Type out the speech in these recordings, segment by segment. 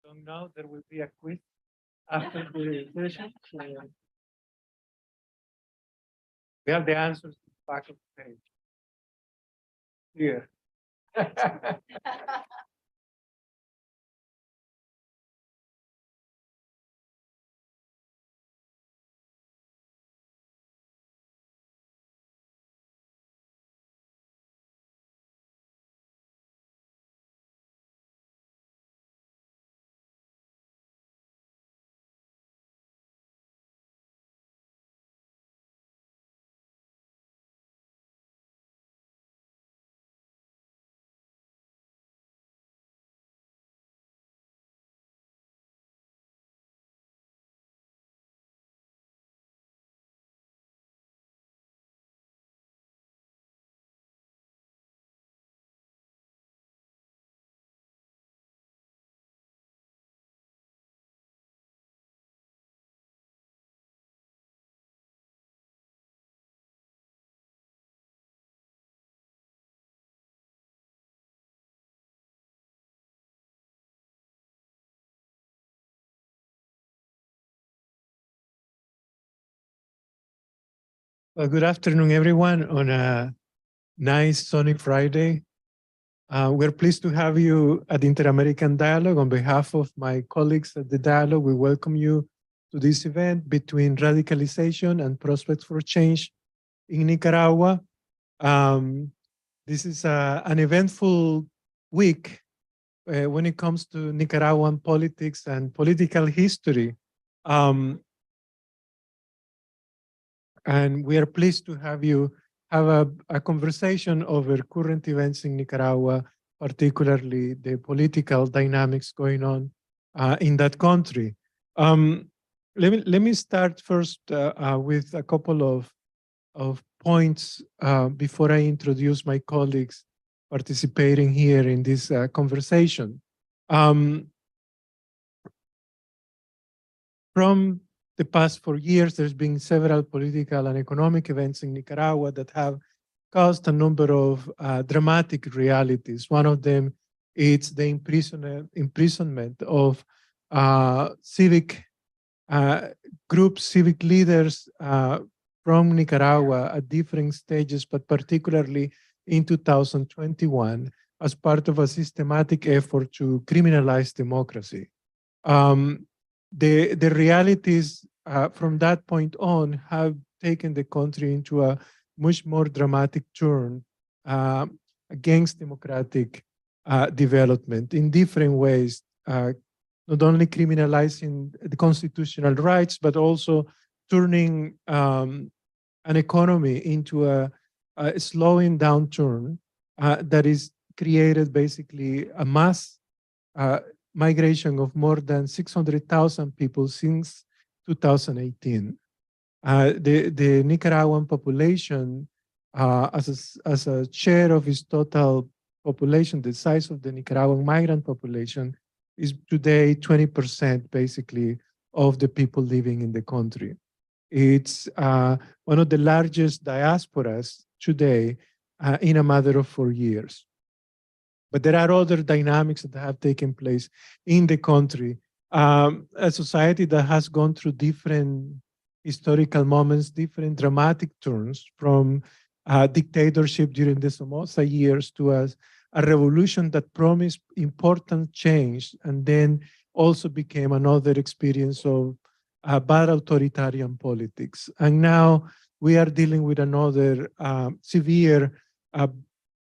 don't know, there will be a quiz after the session. So we have the answers in the back of the page. Here. Well, good afternoon, everyone, on a nice sunny Friday. We're pleased to have you at the Inter-American Dialogue. On behalf of my colleagues at the Dialogue, we welcome you to this event between radicalization and prospects for change in Nicaragua. This is an eventful week when it comes to Nicaraguan politics and political history. And we are pleased to have you have a conversation over current events in Nicaragua, particularly the political dynamics going on in that country. Let me start first with a couple of points before I introduce my colleagues participating here in this conversation. From the past 4 years, there's been several political and economic events in Nicaragua that have caused a number of dramatic realities. One of them is the imprisonment of civic groups, civic leaders from Nicaragua at different stages, but particularly in 2021 as part of a systematic effort to criminalize democracy. The realities from that point on have taken the country into a much more dramatic turn against democratic development in different ways, not only criminalizing the constitutional rights, but also turning an economy into a slowing downturn that is created basically a mass migration of more than 600,000 people since 2018. The Nicaraguan population, as a share of its total population, the size of the Nicaraguan migrant population is today 20% basically of the people living in the country. It's one of the largest diasporas today in a matter of 4 years. But there are other dynamics that have taken place in the country. A society that has gone through different historical moments, different dramatic turns, from dictatorship during the Somoza years to a revolution that promised important change and then also became another experience of bad authoritarian politics. And now we are dealing with another severe,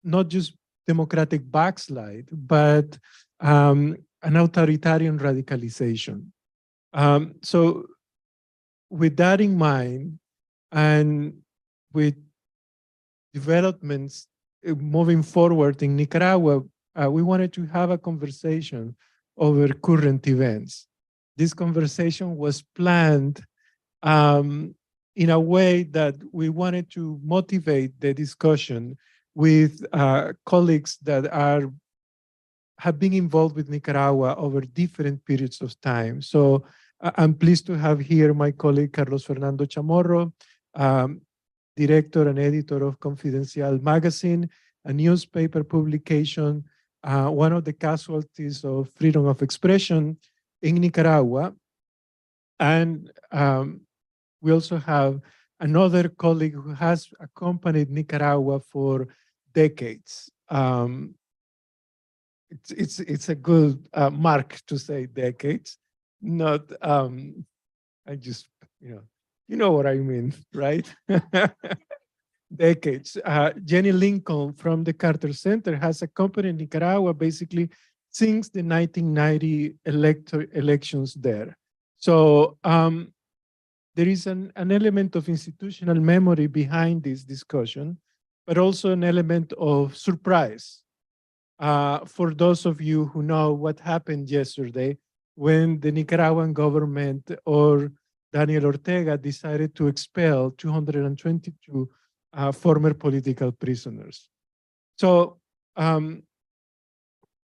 not just democratic backslide, but an authoritarian radicalization. So with that in mind, and with developments moving forward in Nicaragua, we wanted to have a conversation over current events. This conversation was planned in a way that we wanted to motivate the discussion with colleagues that have been involved with Nicaragua over different periods of time. So I'm pleased to have here my colleague Carlos Fernando Chamorro, director and editor of Confidencial magazine, a newspaper publication one of the casualties of freedom of expression in Nicaragua. And we also have another colleague who has accompanied Nicaragua for decades. It's a good mark to say decades, not I just you know what I mean, right? Decades. Jenny Lincoln from the Carter Center has accompanied Nicaragua basically since the 1990 elections there. So there is an element of institutional memory behind this discussion, but also an element of surprise. For those of you who know what happened yesterday when the Nicaraguan government or Daniel Ortega decided to expel 222 former political prisoners. So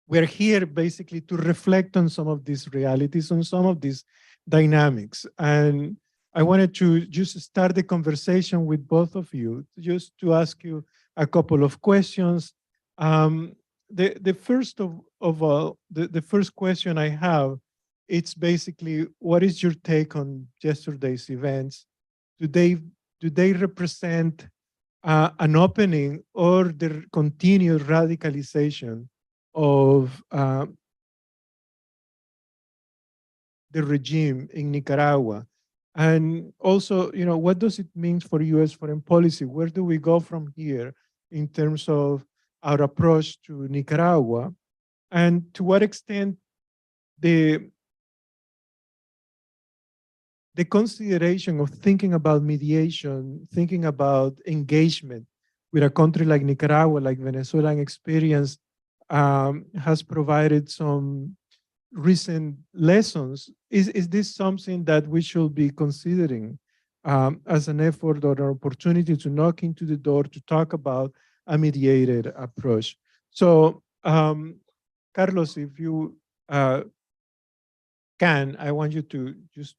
we're here basically to reflect on some of these realities, on some of these dynamics. And I wanted to just start the conversation with both of you, just to ask you a couple of questions. The first of all, the first question I have, it's basically, what is your take on yesterday's events? Do they represent an opening or the continued radicalization of the regime in Nicaragua? And also, what does it mean for U.S. foreign policy? Where do we go from here in terms of our approach to Nicaragua? And to what extent the consideration of thinking about mediation, thinking about engagement with a country like Nicaragua, like Venezuelan experience, has provided some recent lessons. Is this something that we should be considering as an effort or an opportunity to knock into the door to talk about a mediated approach? So, Carlos, if you can, I want you to just.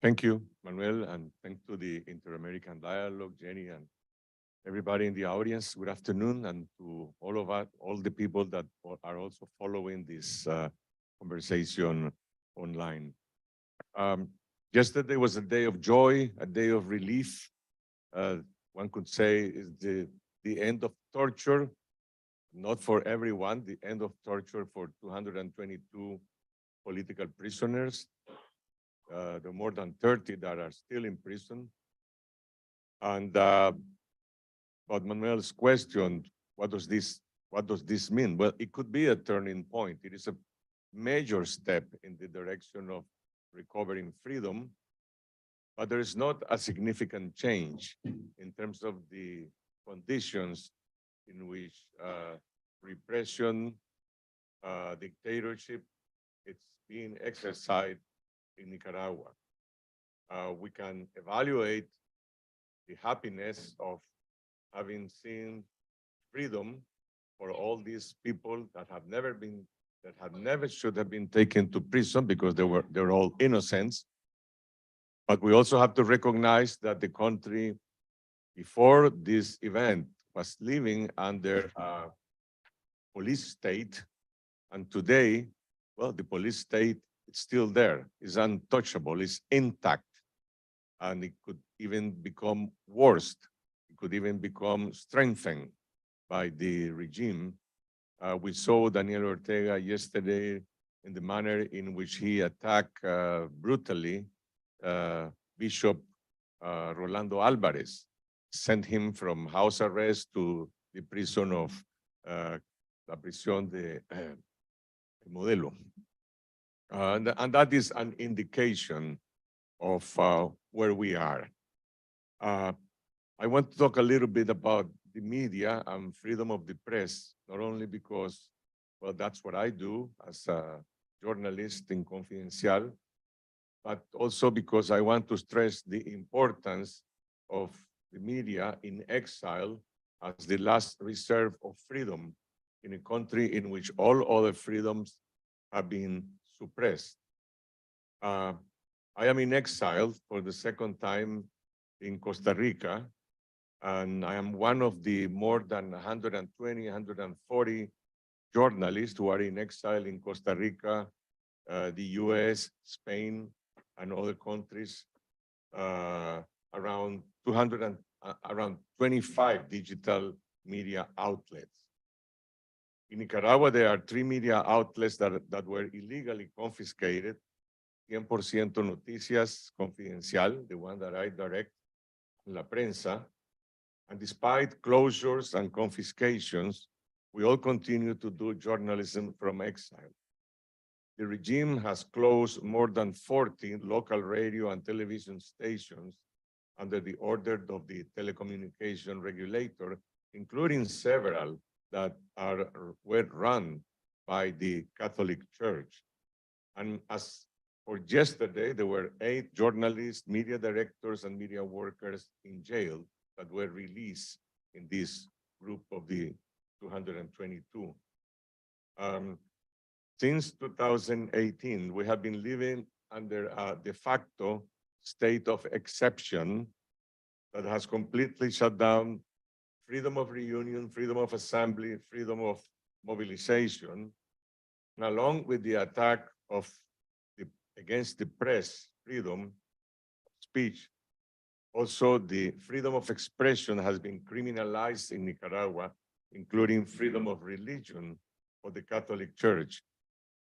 Thank you, Manuel, and thanks to the Inter-American Dialogue, Jenny, and everybody in the audience. Good afternoon, and to all of us, all the people that are also following this conversation online. Yesterday was a day of joy, a day of relief. One could say is the end of torture, not for everyone, the end of torture for 222 political prisoners. There are more than 30 that are still in prison. And about Manuel's question, what does this mean? Well, it could be a turning point. It is a major step in the direction of recovering freedom, but there is not a significant change in terms of the conditions in which repression, dictatorship, it's being exercised in Nicaragua. We can evaluate the happiness of having seen freedom for all these people that have never should have been taken to prison because they're all innocents. But we also have to recognize that the country before this event was living under a police state, and today, well, the police state is still there, is untouchable, is intact, and it could even become worse. It could even become strengthened by the regime. We saw Daniel Ortega yesterday in the manner in which he attacked brutally Bishop Rolando Alvarez, sent him from house arrest to the prison of la prisión de Modelo. And that is an indication of where we are. I want to talk a little bit about the media and freedom of the press, not only because, well, that's what I do as a journalist in Confidencial, but also because I want to stress the importance of the media in exile as the last reserve of freedom in a country in which all other freedoms have been suppressed. I am in exile for the second time in Costa Rica, And I am one of the more than 120, 140 journalists who are in exile in Costa Rica, the US, Spain, and other countries, around 200 and around 25 digital media outlets. In Nicaragua, there are 3 media outlets that were illegally confiscated. 100% Noticias Confidencial, the one that I direct, La Prensa. And despite closures and confiscations, we all continue to do journalism from exile. The regime has closed more than 40 local radio and television stations under the order of the telecommunication regulator, including several that were run by the Catholic Church. And as for yesterday, there were 8 journalists, media directors, and media workers in jail that were released in this group of the 222. Since 2018, we have been living under a de facto state of exception that has completely shut down freedom of reunion, freedom of assembly, freedom of mobilization, and along with the attack against the press, freedom of speech, also the freedom of expression has been criminalized in Nicaragua, including freedom of religion for the Catholic Church.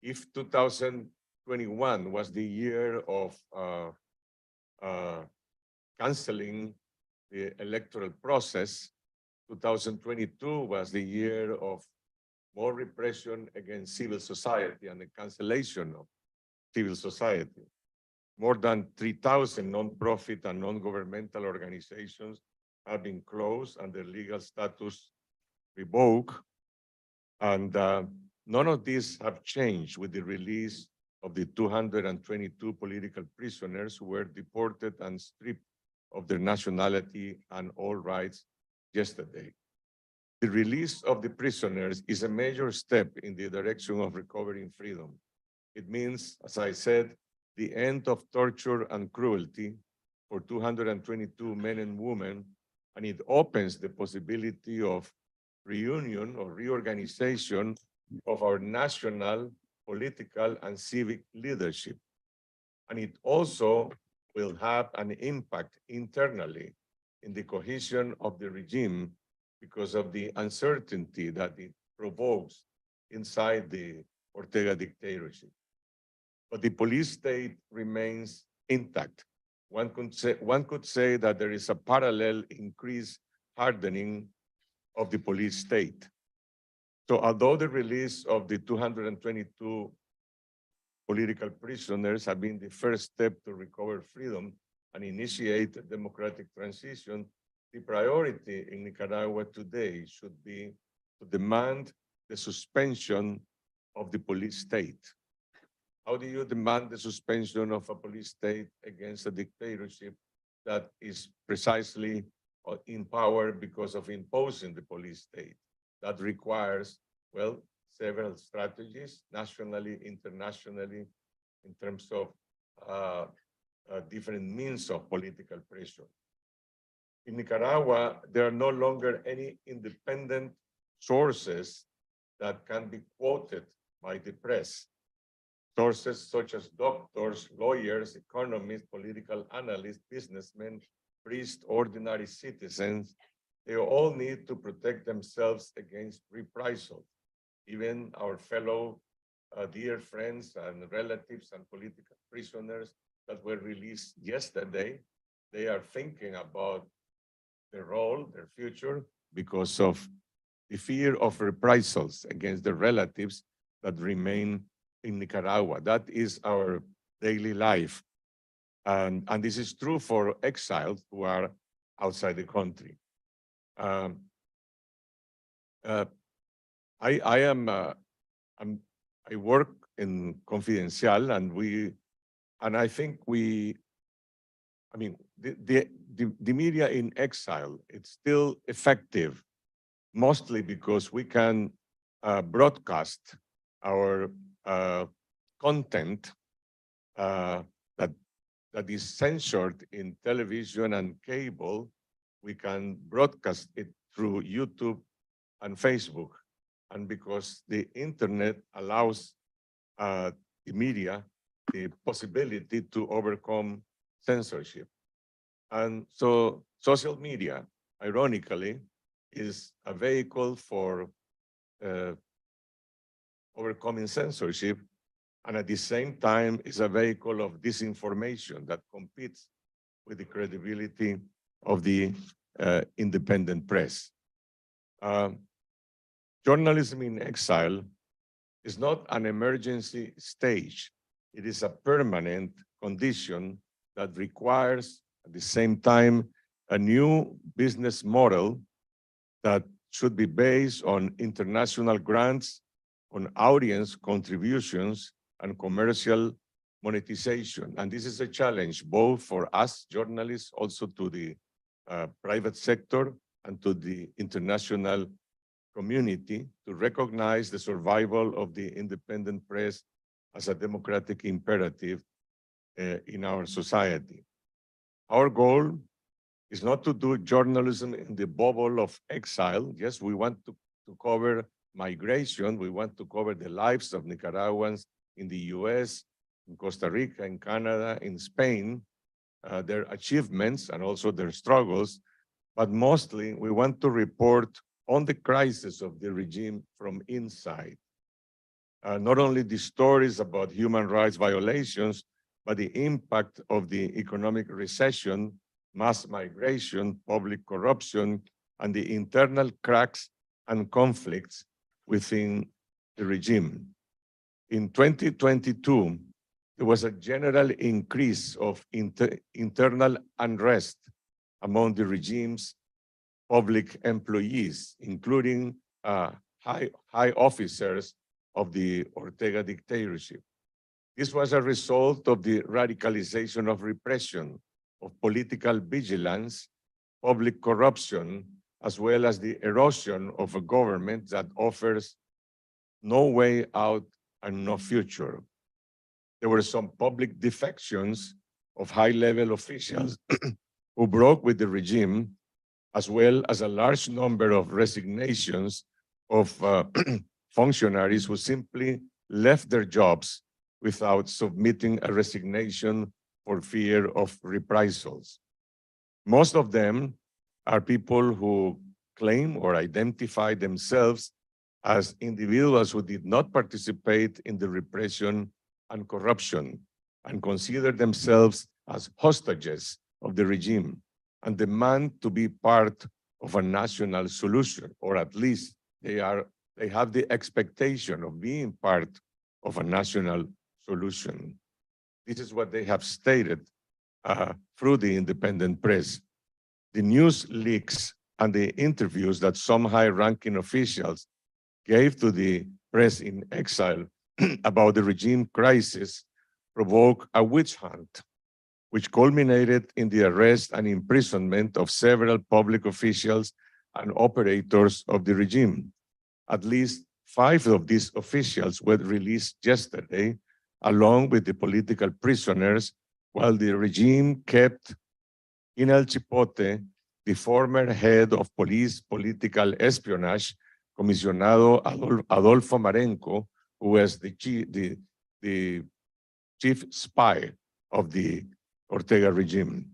If 2021 was the year of canceling the electoral process, 2022 was the year of more repression against civil society and the cancellation of civil society. More than 3,000 non-profit and non-governmental organizations have been closed and their legal status revoked. And none of these have changed with the release of the 222 political prisoners who were deported and stripped of their nationality and all rights yesterday. The release of the prisoners is a major step in the direction of recovering freedom. It means, as I said, the end of torture and cruelty for 222 men and women, and it opens the possibility of reunion or reorganization of our national, political, and civic leadership. And it also will have an impact internally in the cohesion of the regime because of the uncertainty that it provokes inside the Ortega dictatorship. But the police state remains intact. One could say that there is a parallel increased hardening of the police state. So although the release of the 222 political prisoners have been the first step to recover freedom and initiate a democratic transition, the priority in Nicaragua today should be to demand the suspension of the police state. How do you demand the suspension of a police state against a dictatorship that is precisely in power because of imposing the police state? That requires, well, several strategies, nationally, internationally, in terms of different means of political pressure. In Nicaragua, there are no longer any independent sources that can be quoted by the press. Sources such as doctors, lawyers, economists, political analysts, businessmen, priests, ordinary citizens, they all need to protect themselves against reprisal. Even our fellow dear friends and relatives and political prisoners that were released yesterday, they are thinking about their role, their future, because of the fear of reprisals against their relatives that remain in Nicaragua. That is our daily life. And this is true for exiles who are outside the country. I work in Confidential, and I think the media in exile, it's still effective, mostly because we can broadcast our content that is censored in television and cable we can broadcast it through YouTube and Facebook. And because the internet allows the media the possibility to overcome censorship. And so social media, ironically, is a vehicle for overcoming censorship, and at the same time is a vehicle of disinformation that competes with the credibility of the independent press. Journalism in exile is not an emergency stage. It is a permanent condition that requires, at the same time, a new business model that should be based on international grants, on audience contributions, and commercial monetization. And this is a challenge both for us journalists, also to the private sector and to the international community, to recognize the survival of the independent press as a democratic imperative in our society. Our goal is not to do journalism in the bubble of exile. Yes, we want to cover migration. We want to cover the lives of Nicaraguans in the US, in Costa Rica, in Canada, in Spain, their achievements and also their struggles. But mostly we want to report on the crisis of the regime from inside. Not only the stories about human rights violations, but the impact of the economic recession, mass migration, public corruption, and the internal cracks and conflicts within the regime. In 2022, there was a general increase of internal unrest among the regime's public employees, including high officers of the Ortega dictatorship. This was a result of the radicalization of repression, of political vigilance, public corruption, as well as the erosion of a government that offers no way out and no future. There were some public defections of high-level officials who broke with the regime, as well as a large number of resignations of functionaries who simply left their jobs without submitting a resignation for fear of reprisals. Most of them are people who claim or identify themselves as individuals who did not participate in the repression and corruption and consider themselves as hostages of the regime and demand to be part of a national solution, or at least they have the expectation of being part of a national solution. This is what they have stated through the independent press. The news leaks and the interviews that some high-ranking officials gave to the press in exile about the regime crisis provoked a witch hunt, which culminated in the arrest and imprisonment of several public officials and operators of the regime. At least 5 of these officials were released yesterday, along with the political prisoners, while the regime kept in El Chipote the former head of police political espionage, Comisionado Adolfo Marenco, who was the chief spy of the Ortega regime.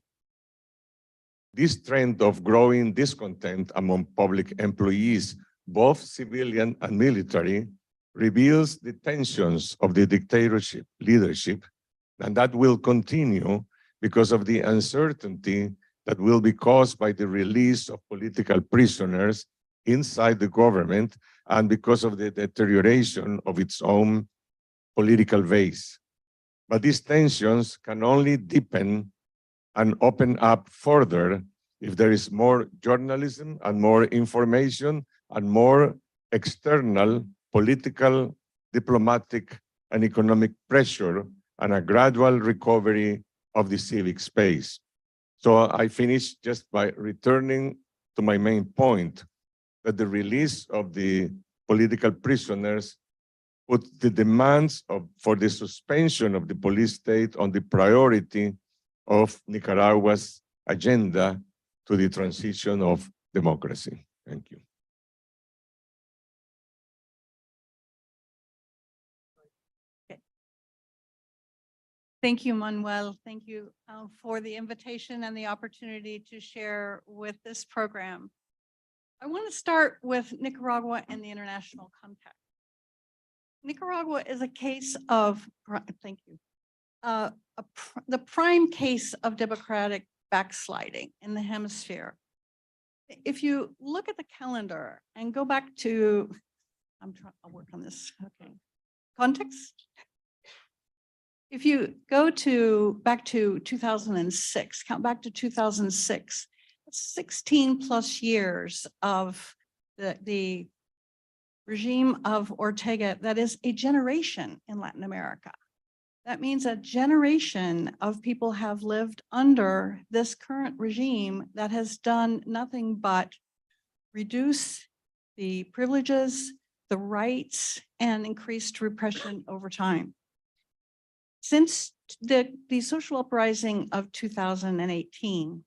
This trend of growing discontent among public employees, both civilian and military, reveals the tensions of the dictatorship leadership, and that will continue because of the uncertainty that will be caused by the release of political prisoners inside the government and because of the deterioration of its own political base. But these tensions can only deepen and open up further if there is more journalism and more information and more external political, diplomatic, and economic pressure and a gradual recovery of the civic space. So I finish just by returning to my main point, that the release of the political prisoners put the demands for the suspension of the police state on the priority of Nicaragua's agenda to the transition of democracy. Thank you. Thank you, Manuel. Thank you for the invitation and the opportunity to share with this program. I want to start with Nicaragua and the international context. Nicaragua is a case of, thank you, the prime case of democratic backsliding in the hemisphere. If you look at the calendar and go back to, I'll work on this, okay. Context. If you go back to 2006, count back to 2006, 16 plus years of the regime of Ortega, that is a generation in Latin America. That means a generation of people have lived under this current regime that has done nothing but reduce the privileges, the rights, and increased repression over time. Since the social uprising of 2018,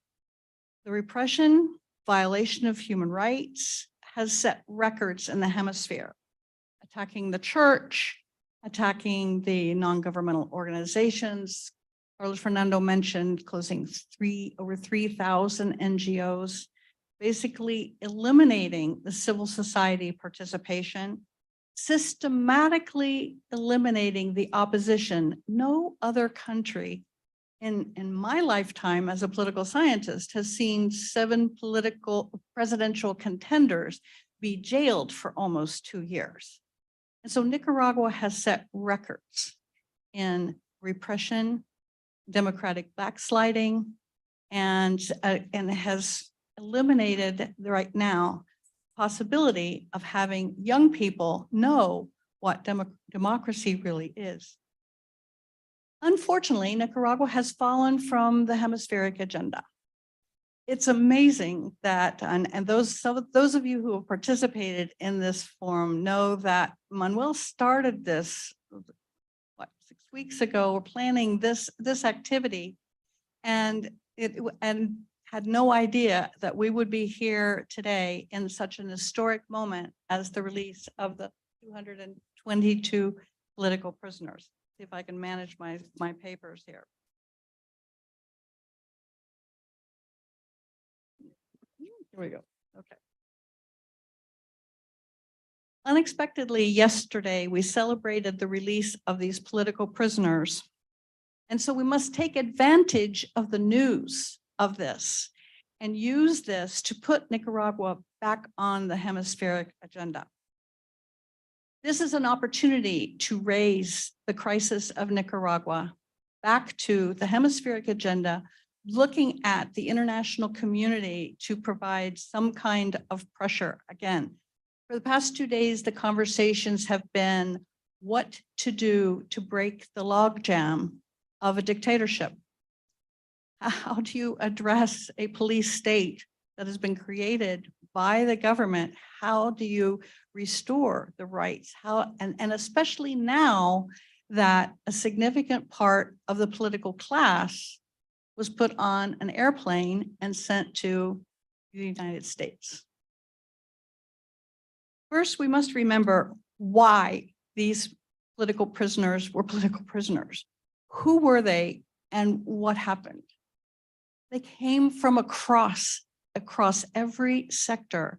the repression, violation of human rights has set records in the hemisphere, attacking the church, attacking the non-governmental organizations. Carlos Fernando mentioned closing over 3,000 NGOs, basically eliminating the civil society participation, systematically eliminating the opposition. No other country in my lifetime as a political scientist has seen 7 presidential contenders be jailed for almost 2 years. And so Nicaragua has set records in repression, democratic backsliding, and has eliminated right now possibility of having young people know what democracy really is. Unfortunately, Nicaragua has fallen from the hemispheric agenda. It's amazing that, and those of you who have participated in this forum know that Manuel started this, 6 weeks ago, we're planning this activity, and had no idea that we would be here today in such an historic moment as the release of the 222 political prisoners. See if I can manage my papers here. Here we go. Okay. Unexpectedly, yesterday, we celebrated the release of these political prisoners. And so we must take advantage of the news of this and use this to put Nicaragua back on the hemispheric agenda. This is an opportunity to raise the crisis of Nicaragua back to the hemispheric agenda, looking at the international community to provide some kind of pressure. Again, for the past 2 days, the conversations have been what to do to break the logjam of a dictatorship. How do you address a police state that has been created by the government? How do you restore the rights? And especially now that a significant part of the political class was put on an airplane and sent to the United States. First, we must remember why these political prisoners were political prisoners. Who were they and what happened? They came from across every sector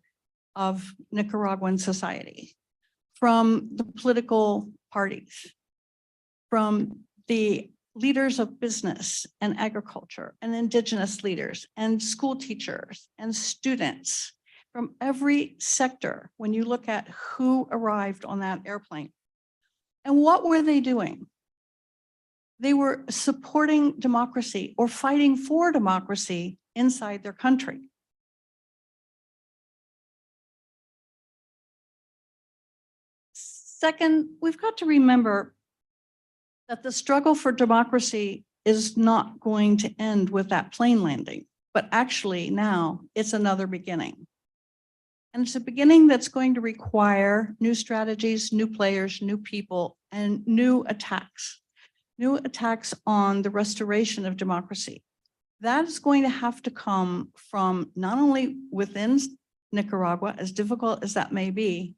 of Nicaraguan society, from the political parties, from the leaders of business and agriculture and indigenous leaders and school teachers and students, from every sector when you look at who arrived on that airplane. And what were they doing? They were supporting democracy or fighting for democracy inside their country. Second, we've got to remember that the struggle for democracy is not going to end with that plane landing, but actually now it's another beginning. And it's a beginning that's going to require new strategies, new players, new people, and new attacks on the restoration of democracy. That is going to have to come from not only within Nicaragua, as difficult as that may be,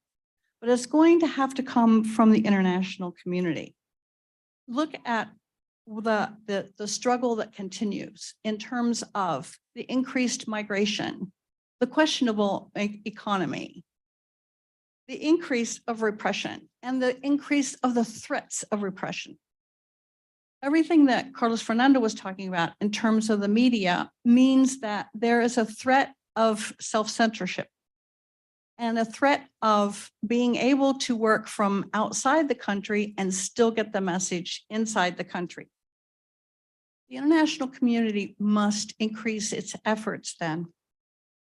but it's going to have to come from the international community. Look at the struggle that continues in terms of the increased migration, the questionable economy, the increase of repression, and the increase of the threats of repression. Everything that Carlos Fernando was talking about in terms of the media means that there is a threat of self-censorship and a threat of being able to work from outside the country and still get the message inside the country. The international community must increase its efforts then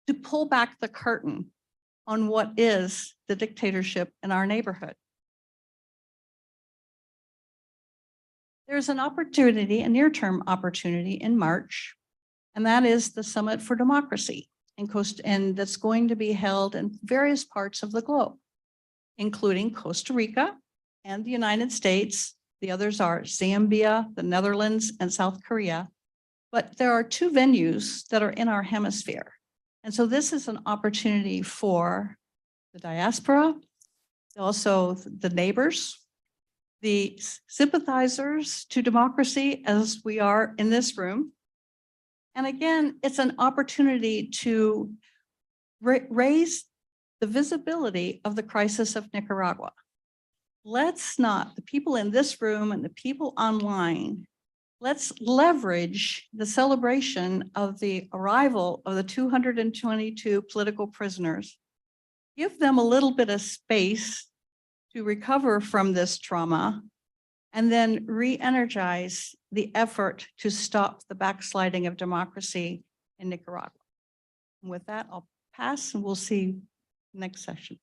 to pull back the curtain on what is the dictatorship in our neighborhood. There's an opportunity, a near-term opportunity in March, and that is the Summit for Democracy and that's going to be held in various parts of the globe, including Costa Rica and the United States. The others are Zambia, the Netherlands, and South Korea. But there are two venues that are in our hemisphere. And so this is an opportunity for the diaspora, also the neighbors, the sympathizers to democracy, as we are in this room. And again, it's an opportunity to raise the visibility of the crisis of Nicaragua. Let's not, the people in this room and the people online, let's leverage the celebration of the arrival of the 222 political prisoners. Give them a little bit of space to recover from this trauma, and then re-energize the effort to stop the backsliding of democracy in Nicaragua. And with that, I'll pass and we'll see next session.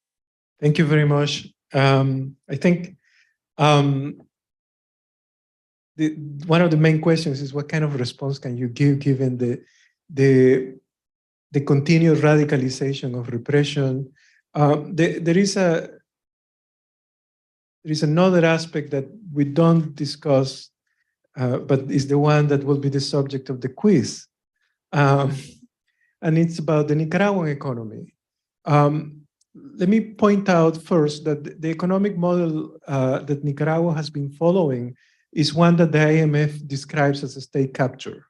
Thank you very much. I think one of the main questions is what kind of response can you give given the continued radicalization of repression? There is another aspect that we don't discuss, but is the one that will be the subject of the quiz. And it's about the Nicaraguan economy. Let me point out first that the economic model that Nicaragua has been following is one that the IMF describes as a state capture.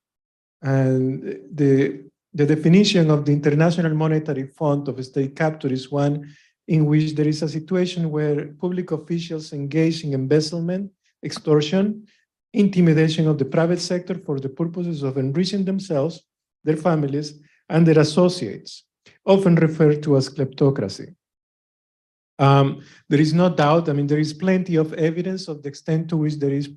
And the definition of the International Monetary Fund of a state capture is one in which there is a situation where public officials engage in embezzlement, extortion, intimidation of the private sector for the purposes of enriching themselves, their families, and their associates, often referred to as kleptocracy. There is no doubt, I mean, there is plenty of evidence of the extent to which there is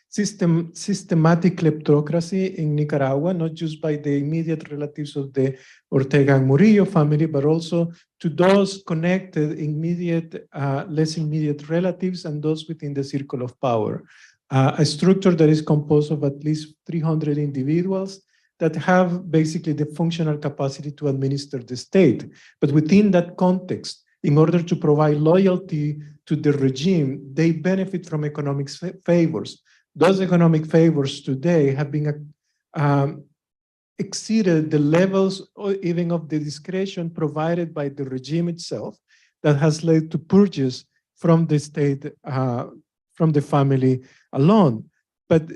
systematic kleptocracy in Nicaragua, not just by the immediate relatives of the Ortega and Murillo family, but also to those connected, immediate, less immediate relatives and those within the circle of power. A structure that is composed of at least 300 individuals that have basically the functional capacity to administer the state. But within that context, in order to provide loyalty to the regime, they benefit from economic favors. Those economic favors today have been exceeded the levels or even of the discretion provided by the regime itself that has led to purges from the state, from the family alone. But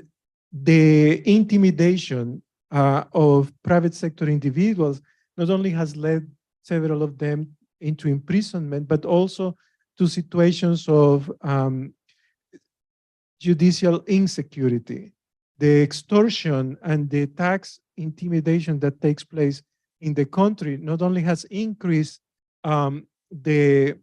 the intimidation of private sector individuals not only has led several of them into imprisonment, but also to situations of judicial insecurity. The extortion and the tax intimidation that takes place in the country not only has increased the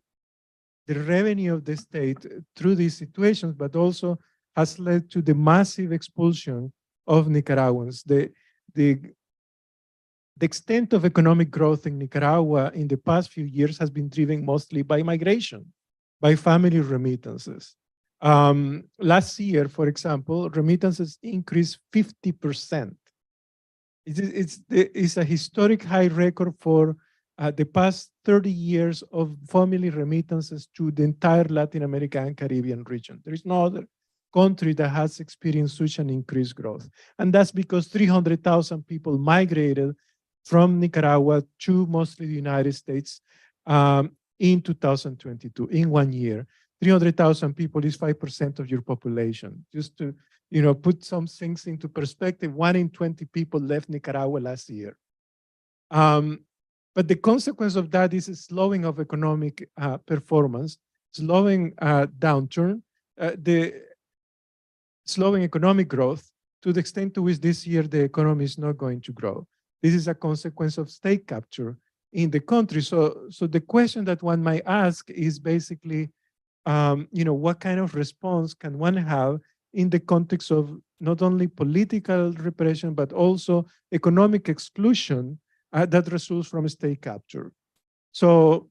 revenue of the state through these situations, but also has led to the massive expulsion of Nicaraguans. The extent of economic growth in Nicaragua in the past few years has been driven mostly by migration, by family remittances. Last year, for example, remittances increased 50%. It's a historic high record for the past 30 years of family remittances to the entire Latin America and Caribbean region. There is no other country that has experienced such an increased growth. And that's because 300,000 people migrated from Nicaragua to mostly the United States in 2022, in 1 year. 300,000 people is 5% of your population. Just to put some things into perspective, 1 in 20 people left Nicaragua last year. But the consequence of that is a slowing of economic performance, slowing downturn, the slowing economic growth to the extent to which this year the economy is not going to grow. This is a consequence of state capture in the country. So the question that one might ask is basically, what kind of response can one have in the context of not only political repression, but also economic exclusion that results from state capture. So,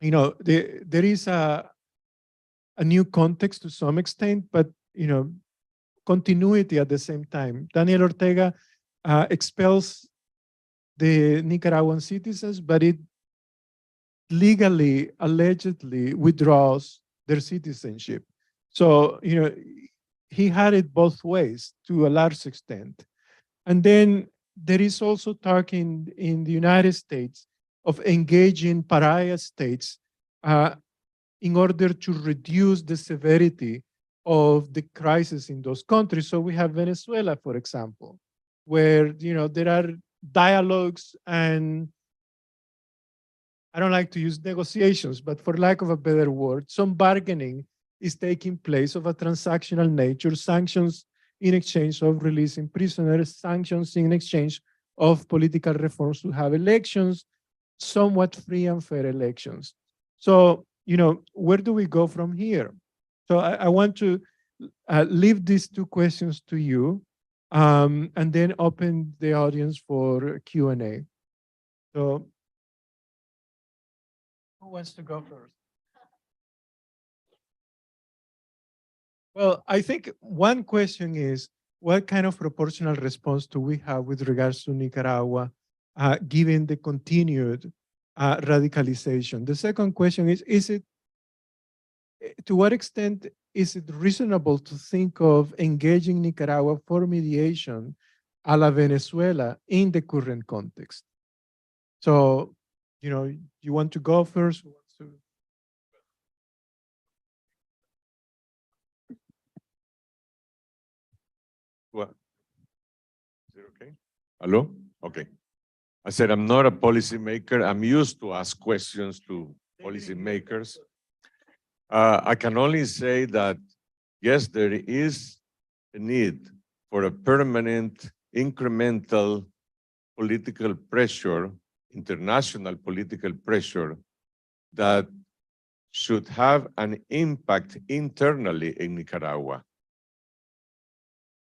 there is a new context to some extent, but, continuity at the same time. Daniel Ortega expels the Nicaraguan citizens, but it legally, allegedly withdraws their citizenship. So, he had it both ways to a large extent. And then there is also talk in the United States of engaging pariah states in order to reduce the severity of the crisis in those countries. So we have Venezuela, for example, where there are dialogues and I don't like to use negotiations, but for lack of a better word, some bargaining is taking place of a transactional nature, sanctions in exchange of releasing prisoners, sanctions in exchange of political reforms to have elections, somewhat free and fair elections. So, where do we go from here? So I want to leave these two questions to you and then open the audience for Q&A. So who wants to go first? Well, I think one question is, what kind of proportional response do we have with regards to Nicaragua, given the continued radicalization? The second question is it, to what extent is it reasonable to think of engaging Nicaragua for mediation a la Venezuela in the current context? So, you want to go first? What? Is it okay? Hello? Okay. I said, I'm not a policymaker. I'm used to ask questions to policymakers. I can only say that, yes, there is a need for a permanent, incremental political pressure, international political pressure that should have an impact internally in Nicaragua.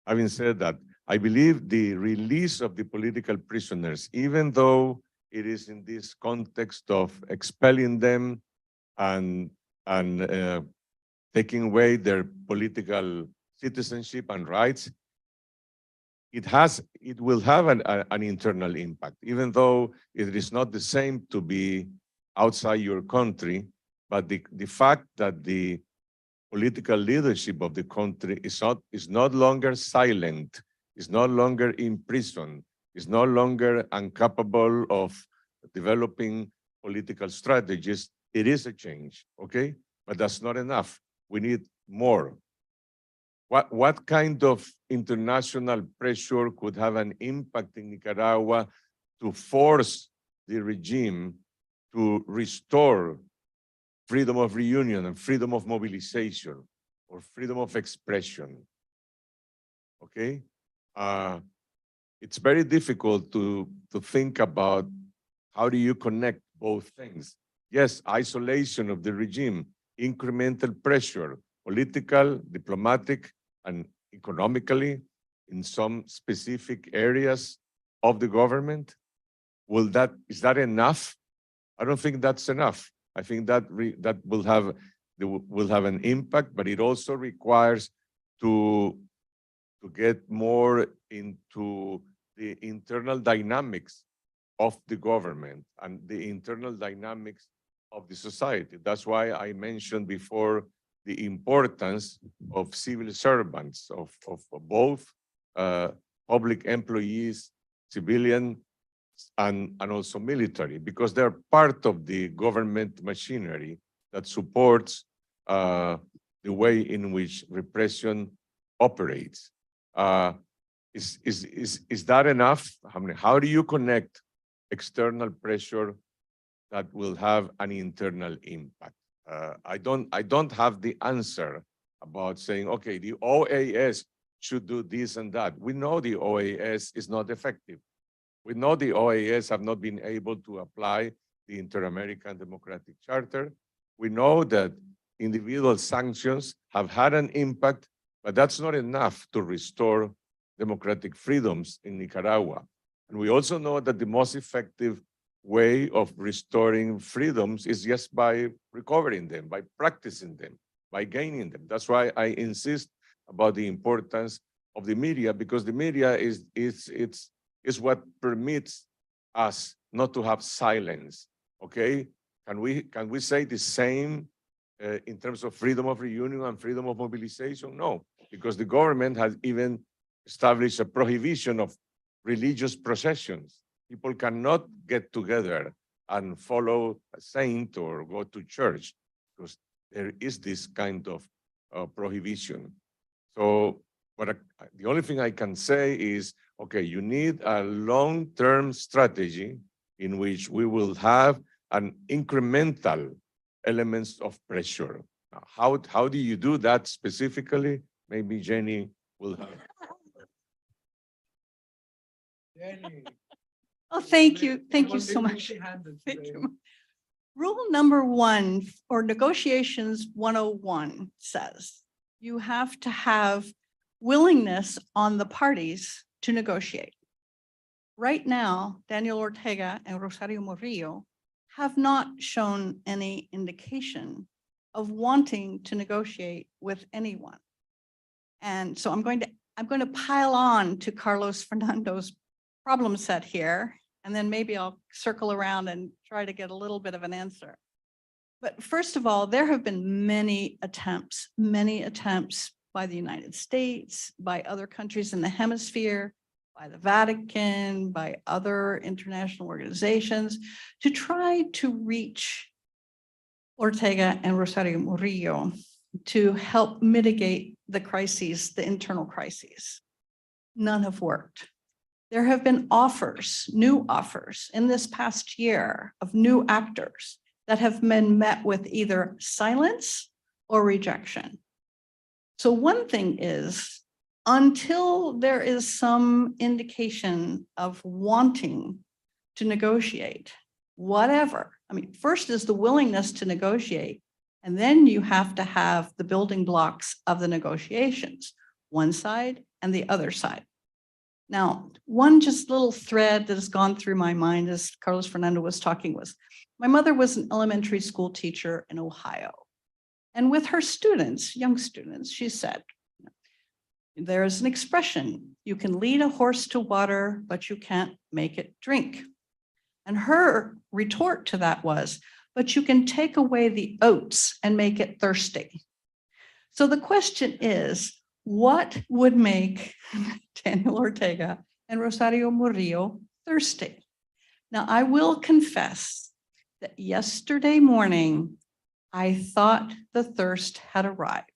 Having said that, I believe the release of the political prisoners, even though it is in this context of expelling them and taking away their political citizenship and rights, it will have an internal impact, even though it is not the same to be outside your country, but the fact that the political leadership of the country is not longer silent, is no longer imprisoned, is no longer incapable of developing political strategies, it is a change, okay? But that's not enough. We need more. What kind of international pressure could have an impact in Nicaragua to force the regime to restore freedom of reunion and freedom of mobilization or freedom of expression? Okay? It's very difficult to think about how do you connect both things. Yes, isolation of the regime, incremental pressure, political, diplomatic, and economically in some specific areas of the government. Is that enough? I don't think that's enough. I think that will have an impact, but it also requires to get more into the internal dynamics of the government and the internal dynamics of the society. That's why I mentioned before the importance of civil servants, of both public employees, civilian, and also military, because they're part of the government machinery that supports the way in which repression operates. Is that enough? How do you connect external pressure that will have an internal impact? I don't have the answer about saying, okay, the OAS should do this and that. We know the OAS is not effective. We know the OAS have not been able to apply the Inter-American Democratic Charter. We know that individual sanctions have had an impact, but that's not enough to restore democratic freedoms in Nicaragua. And we also know that the most effective way of restoring freedoms is just by recovering them, by practicing them, by gaining them. That's why I insist about the importance of the media, because the media is what permits us not to have silence. Okay, can we say the same in terms of freedom of reunion and freedom of mobilization? No, because the government has even established a prohibition of religious processions. People cannot get together and follow a saint or go to church because there is this kind of prohibition. So, but the only thing I can say is, okay, you need a long-term strategy in which we will have an incremental elements of pressure. Now, how do you do that specifically? Maybe Jenny will have. Jenny. Oh, thank you. Thank you so much. Thank you. Rule number 1 or negotiations 101 says you have to have willingness on the parties to negotiate. Right now, Daniel Ortega and Rosario Murillo have not shown any indication of wanting to negotiate with anyone. And so I'm going to pile on to Carlos Fernando's problem set here, and then maybe I'll circle around and try to get a little bit of an answer. But first of all, there have been many attempts by the United States, by other countries in the hemisphere, by the Vatican, by other international organizations to try to reach Ortega and Rosario Murillo to help mitigate the crises, the internal crises. None have worked. There have been offers, new offers in this past year of new actors that have been met with either silence or rejection. So one thing is, until there is some indication of wanting to negotiate, whatever, I mean, first is the willingness to negotiate, and then you have to have the building blocks of the negotiations, one side and the other side. Now, one just little thread that has gone through my mind as Carlos Fernando was talking was, my mother was an elementary school teacher in Ohio. And with her students, young students, she said, there is an expression, you can lead a horse to water, but you can't make it drink. And her retort to that was, but you can take away the oats and make it thirsty. So the question is, what would make Daniel Ortega and Rosario Murillo thirsty? Now, I will confess that yesterday morning, I thought the thirst had arrived.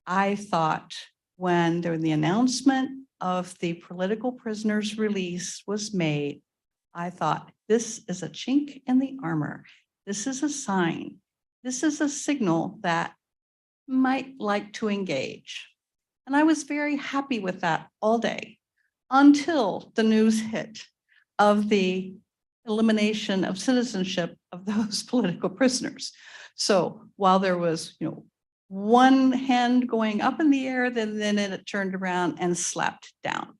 I thought when the announcement of the political prisoners' release was made, I thought, this is a chink in the armor. This is a sign. This is a signal that might like to engage. And I was very happy with that all day until the news hit of the elimination of citizenship of those political prisoners. So while there was, one hand going up in the air, then it turned around and slapped down.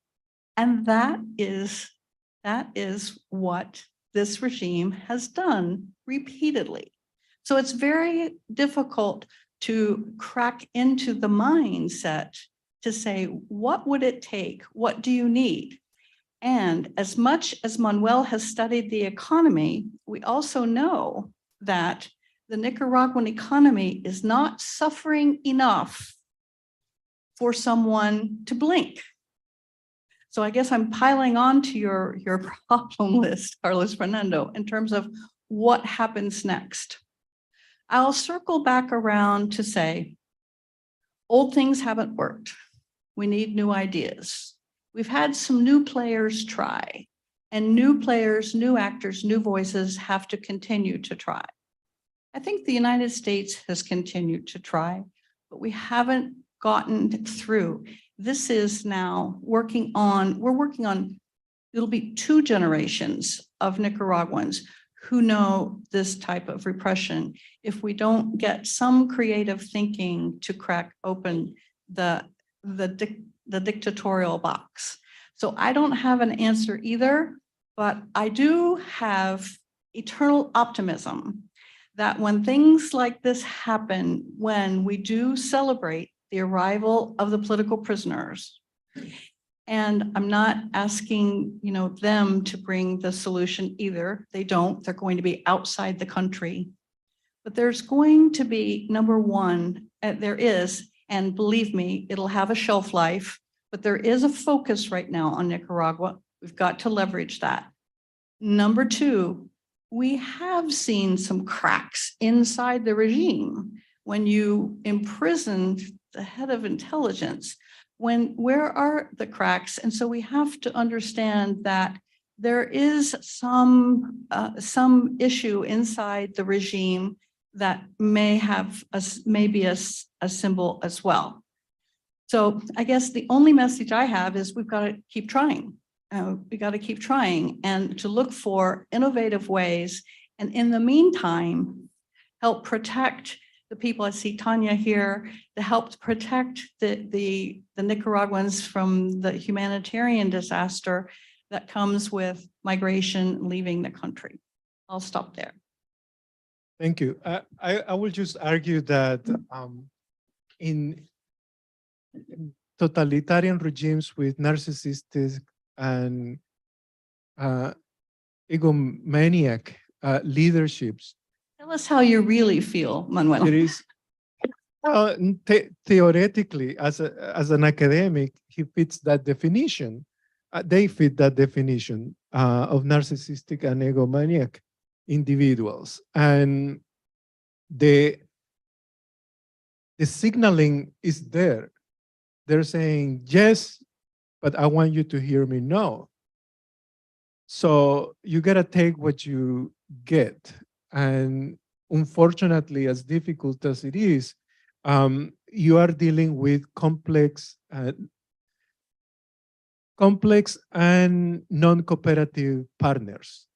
And that is what this regime has done repeatedly. So it's very difficult to crack into the mindset to say, what would it take? What do you need? And as much as Manuel has studied the economy, we also know that the Nicaraguan economy is not suffering enough for someone to blink. So I guess I'm piling on to your problem list, Carlos Fernando, in terms of what happens next. I'll circle back around to say, old things haven't worked. We need new ideas. We've had some new players try, and new players, new actors, new voices have to continue to try. I think the United States has continued to try, but we haven't gotten through. This is now we're working on, it'll be 2 generations of Nicaraguans who know this type of repression if we don't get some creative thinking to crack open the dictatorial box. So I don't have an answer either, but I do have eternal optimism that when things like this happen, when we do celebrate the arrival of the political prisoners, and I'm not asking, them to bring the solution either. They don't. They're going to be outside the country. But there's going to be, number one, there is, and believe me, it'll have a shelf life, but there is a focus right now on Nicaragua. We've got to leverage that. Number two, we have seen some cracks inside the regime. When you imprison the head of intelligence, where are the cracks? And so we have to understand that there is some issue inside the regime that may be a symbol as well. So I guess the only message I have is we've got to keep trying. We got to keep trying and to look for innovative ways. And in the meantime, help protect the people. I see Tanya here, to help protect the Nicaraguans from the humanitarian disaster that comes with migration leaving the country. I'll stop there. Thank you. I will just argue that in totalitarian regimes with narcissistic and egomaniac leaderships, Tell us how you really feel, Manuel. there is, theoretically, as an academic, he fits that definition. They fit that definition of narcissistic and egomaniac individuals. And the signaling is there. They're saying, yes, but I want you to hear me no. So you got to take what you get. And unfortunately, as difficult as it is, you are dealing with complex and non-cooperative partners.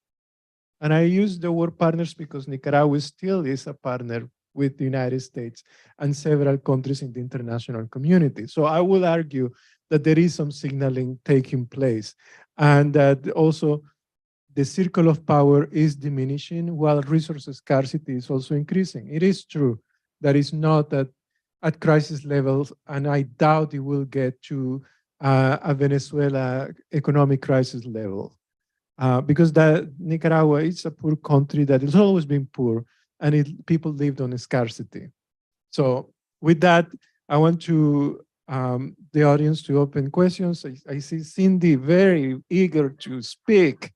And I use the word partners because Nicaragua still is a partner with the United States and several countries in the international community. So I will argue that there is some signaling taking place, and that also the circle of power is diminishing while resource scarcity is also increasing. It is true that it's not at crisis levels, and I doubt it will get to a Venezuela economic crisis level, because Nicaragua is a poor country that has always been poor, and people lived on scarcity. So with that, I want to the audience to open questions. I see Cindy very eager to speak,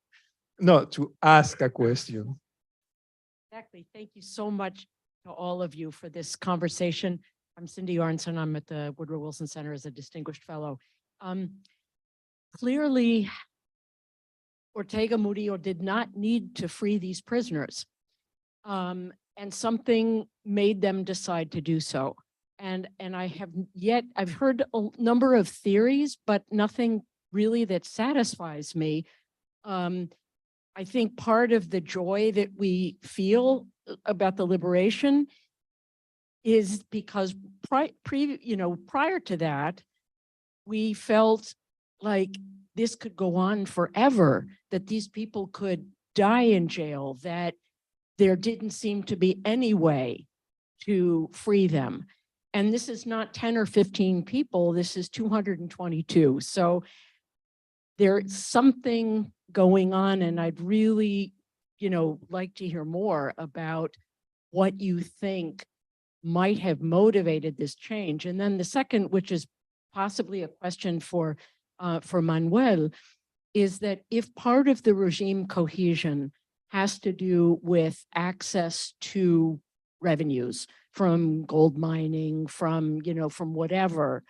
no, to ask a question. Exactly. Thank you so much to all of you for this conversation. I'm Cindy Arnson. I'm at the Woodrow Wilson Center as a distinguished fellow. Clearly, Ortega Murillo did not need to free these prisoners. And something made them decide to do so. And I've heard a number of theories, but nothing really that satisfies me. I think part of the joy that we feel about the liberation is because prior to that, we felt like this could go on forever, that these people could die in jail, that there didn't seem to be any way to free them. And this is not 10 or 15 people, this is 222. So there's something going on, and I'd really, like to hear more about what you think might have motivated this change. And then the second, which is possibly a question for Manuel, is that if part of the regime cohesion has to do with access to revenues from gold mining, from whatever,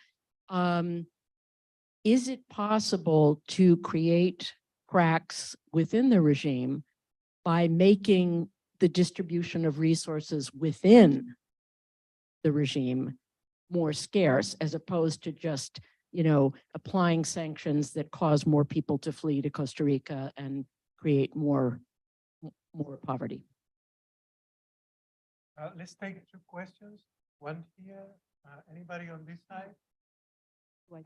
is it possible to create cracks within the regime by making the distribution of resources within the regime more scarce, as opposed to just, applying sanctions that cause more people to flee to Costa Rica and create more poverty? Let's take 2 questions. One here. Anybody on this side?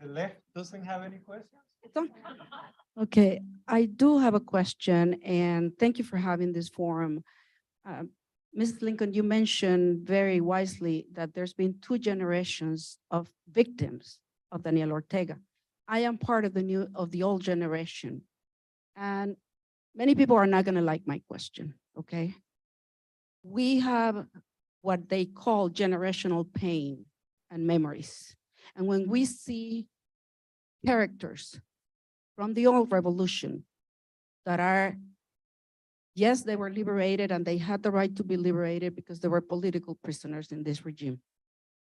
The left doesn't have any questions? Okay, I do have a question, and thank you for having this forum. Ms. Lincoln, you mentioned very wisely that there's been 2 generations of victims of Daniel Ortega. I am part of the old generation, and many people are not going to like my question, okay? We have what they call generational pain and memories. And when we see characters from the old revolution that are, yes, they were liberated and they had the right to be liberated because they were political prisoners in this regime.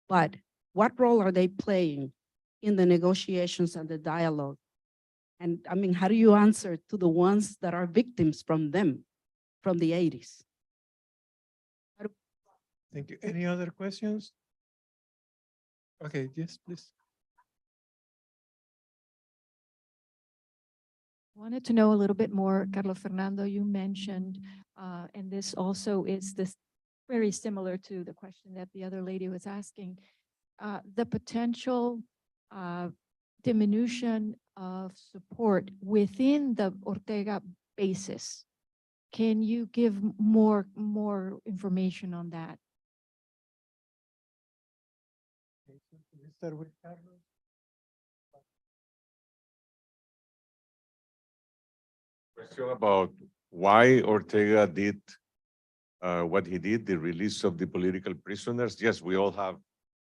But what role are they playing in the negotiations and the dialogue? And I mean, how do you answer to the ones that are victims from them, from the 80s? Thank you. Any other questions? Okay, yes, please. Wanted to know a little bit more, Carlos Fernando, you mentioned, and this also is very similar to the question that the other lady was asking, the potential diminution of support within the Ortega basis. Can you give more information on that? Let's start with Carlos. Question about why Ortega did what he did, the release of the political prisoners. Yes, we all have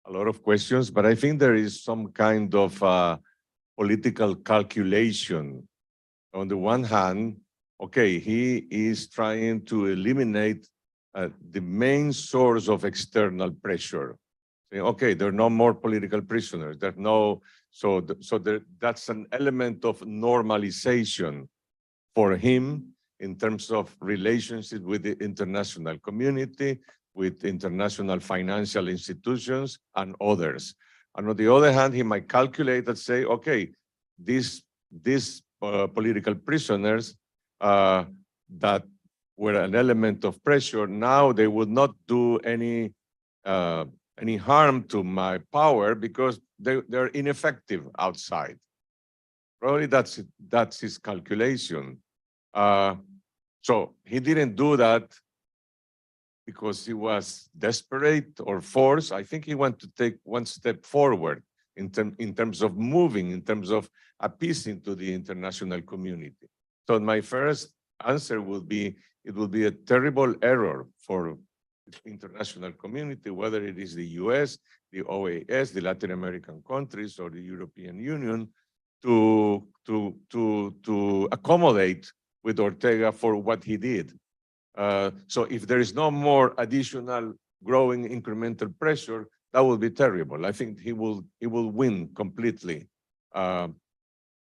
a lot of questions, but I think there is some kind of political calculation. On the one hand, okay, he is trying to eliminate the main source of external pressure. Saying, okay, there are no more political prisoners. There's no, that's an element of normalization for him in terms of relationship with the international community, with international financial institutions and others. And on the other hand, he might calculate and say, okay, these political prisoners that were an element of pressure, now they would not do any harm to my power because they're ineffective outside. Probably that's his calculation. So he didn't do that because he was desperate or forced. I think he wanted to take one step forward in terms of moving, in terms of appeasing to the international community. So my first answer would be, it would be a terrible error for the international community, whether it is the US, the OAS, the Latin American countries, or the European Union, to accommodate with Ortega for what he did. So if there is no more additional growing incremental pressure, that will be terrible. I think he will win completely. On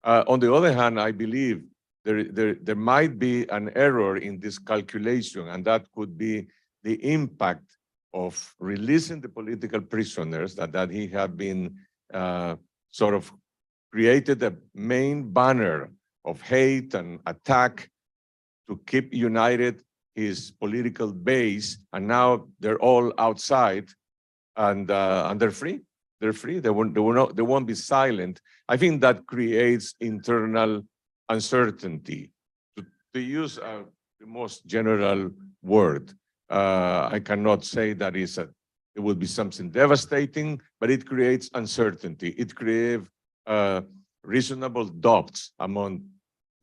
the other hand, I believe there might be an error in this calculation, and that could be the impact of releasing the political prisoners that he had been sort of created a main banner of hate and attack to keep united his political base, and now they're all outside, and they're free. They're free. They won't be silent. I think that creates internal uncertainty. To use the most general word, I cannot say that it would be something devastating, but it creates uncertainty. It creates reasonable doubts among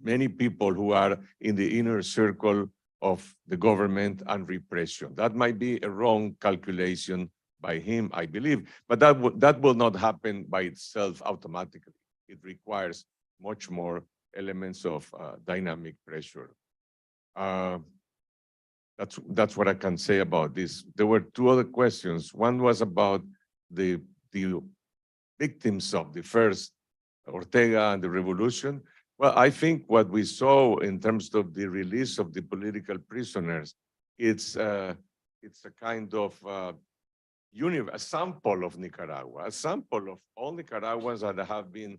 many people who are in the inner circle of the government and repression. That might be a wrong calculation by him, I believe, but that will not happen by itself automatically. It requires much more elements of dynamic pressure. That's what I can say about this. There were two other questions. One was about the victims of the first Ortega and the revolution. Well, I think what we saw in terms of the release of the political prisoners, it's a kind of a sample of Nicaragua, a sample of all Nicaraguans that have been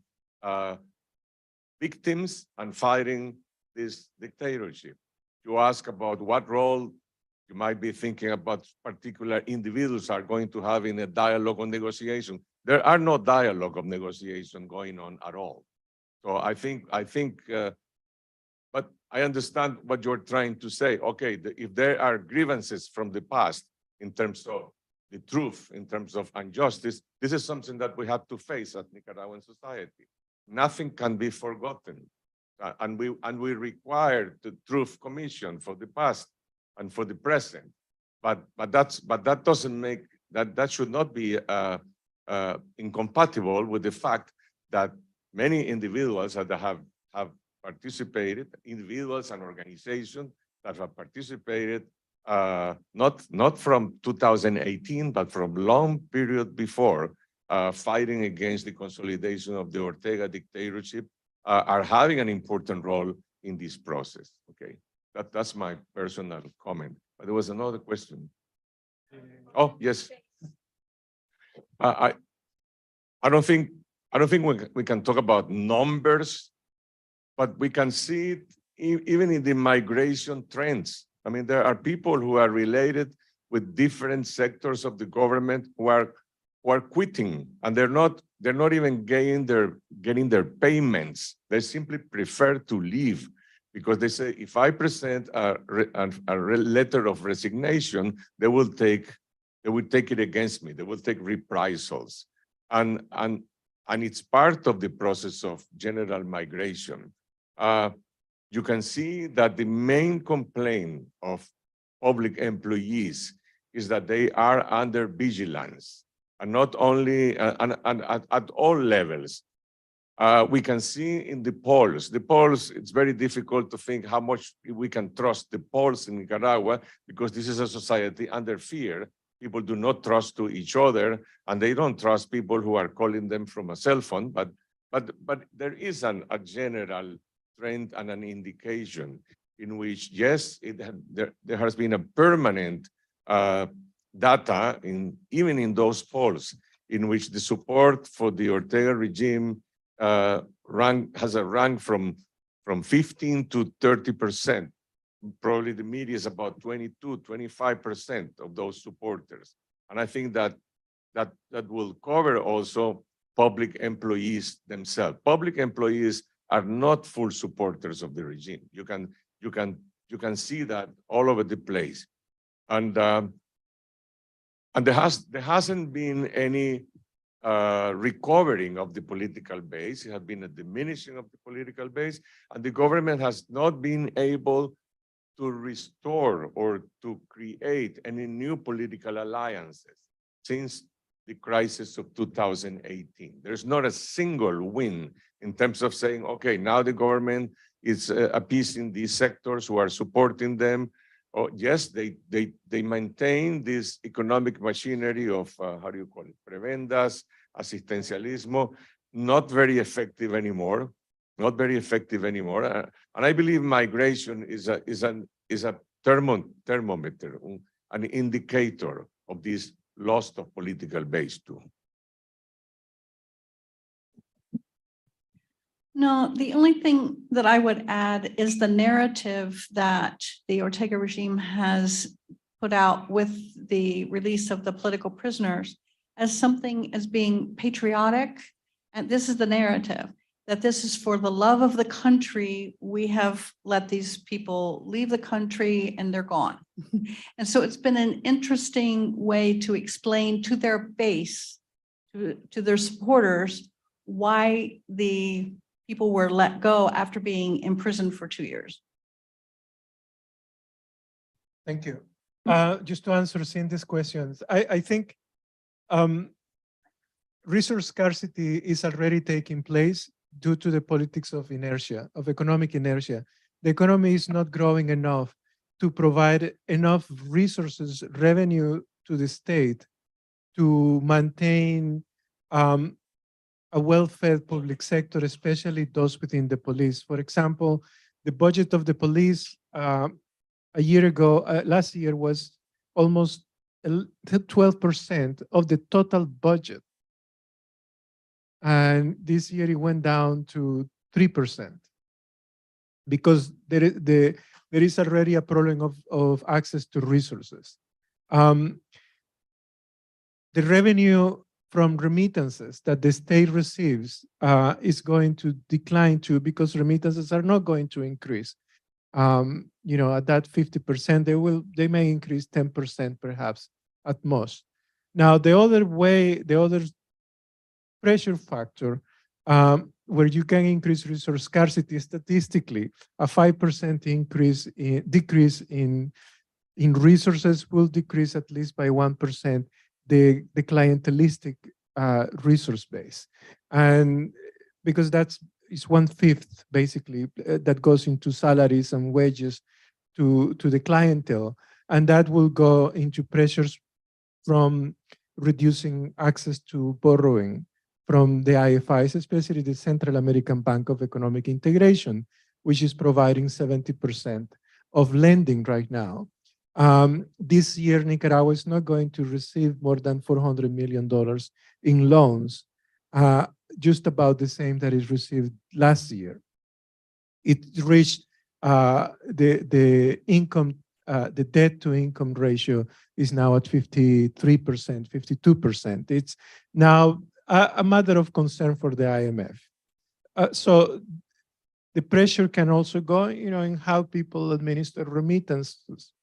victims and fighting this dictatorship. You ask about what role you might be thinking about particular individuals are going to have in a dialogue or negotiation. There are no dialogue of negotiation going on at all. So I think, but I understand what you're trying to say. Okay, if there are grievances from the past in terms of the truth, in terms of injustice, this is something that we have to face as Nicaraguan society. Nothing can be forgotten. And we require the Truth Commission for the past and for the present. But that doesn't make, that should not be incompatible with the fact that many individuals that have participated, individuals and organizations that have participated, not from 2018, but from long period before, fighting against the consolidation of the Ortega dictatorship, are having an important role in this process. Okay, that's my personal comment. But there was another question. Oh, yes. I don't think we can talk about numbers, but we can see it even in the migration trends. I mean, there are people who are related with different sectors of the government who are quitting, and they're not even getting their payments. They simply prefer to leave because they say, if I present a letter of resignation, they will take it against me. They will take reprisals, and it's part of the process of general migration. You can see that the main complaint of public employees is that they are under vigilance, and not only at all levels. We can see in the polls, it's very difficult to think how much we can trust the polls in Nicaragua, because this is a society under fear. People do not trust to each other, and they don't trust people who are calling them from a cell phone, but there is a general trend and an indication in which, yes, there has been a permanent data even in those polls in which the support for the Ortega regime has a rank from 15 to 30%. Probably the media is about 22, 25% of those supporters. And I think that will cover also public employees themselves. Public employees are not full supporters of the regime. You can see that all over the place. And there hasn't been any recovering of the political base. It has been a diminishing of the political base, and the government has not been able to restore or to create any new political alliances since the crisis of 2018. There's not a single win in terms of saying, okay, now the government is appeasing these sectors who are supporting them. Oh, yes, they maintain this economic machinery of, how do you call it, prebendas, asistencialismo, not very effective anymore. Not very effective anymore. And I believe migration is a thermometer, an indicator of this loss of political base too. No, the only thing that I would add is the narrative that the Ortega regime has put out with the release of the political prisoners as something as being patriotic. And this is the narrative, that this is for the love of the country. We have let these people leave the country and they're gone. And so it's been an interesting way to explain to their base, to their supporters, why the people were let go after being imprisoned for 2 years. Thank you. Just to answer Cindy's questions, I think resource scarcity is already taking place due to the politics of inertia, of economic inertia. The economy is not growing enough to provide enough resources, revenue to the state to maintain a well-fed public sector, especially those within the police. For example, the budget of the police a year ago, last year was almost 12% of the total budget. And this year it went down to 3% because there is already a problem of access to resources. The revenue from remittances that the state receives is going to decline too because remittances are not going to increase. You know, at that 50%, they may increase 10% perhaps at most. Now, the other pressure factor where you can increase resource scarcity statistically, a 5% decrease in resources will decrease at least by 1% the clientelistic resource base. And because that's 1/5 basically that goes into salaries and wages to the clientele. And that will go into pressures from reducing access to borrowing from the IFIs, especially the Central American Bank of Economic Integration, which is providing 70% of lending right now. This year, Nicaragua is not going to receive more than $400 million in loans, just about the same that it received last year. It reached the debt to income ratio is now at 53%, 52%. It's now a matter of concern for the IMF. So the pressure can also go, you know, in how people administer remittances,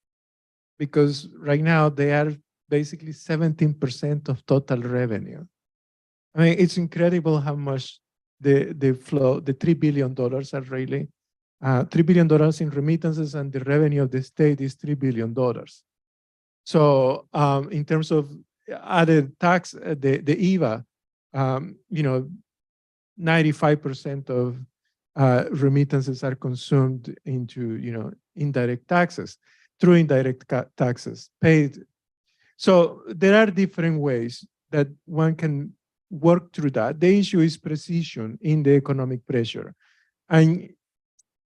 because right now they are basically 17% of total revenue. I mean, it's incredible how much the flow, the $3 billion are really, $3 billion in remittances, and the revenue of the state is $3 billion. So in terms of added tax, the IVA, you know, 95% of remittances are consumed into, you know, indirect taxes, through indirect taxes paid. So there are different ways that one can work through that. The issue is precision in the economic pressure. And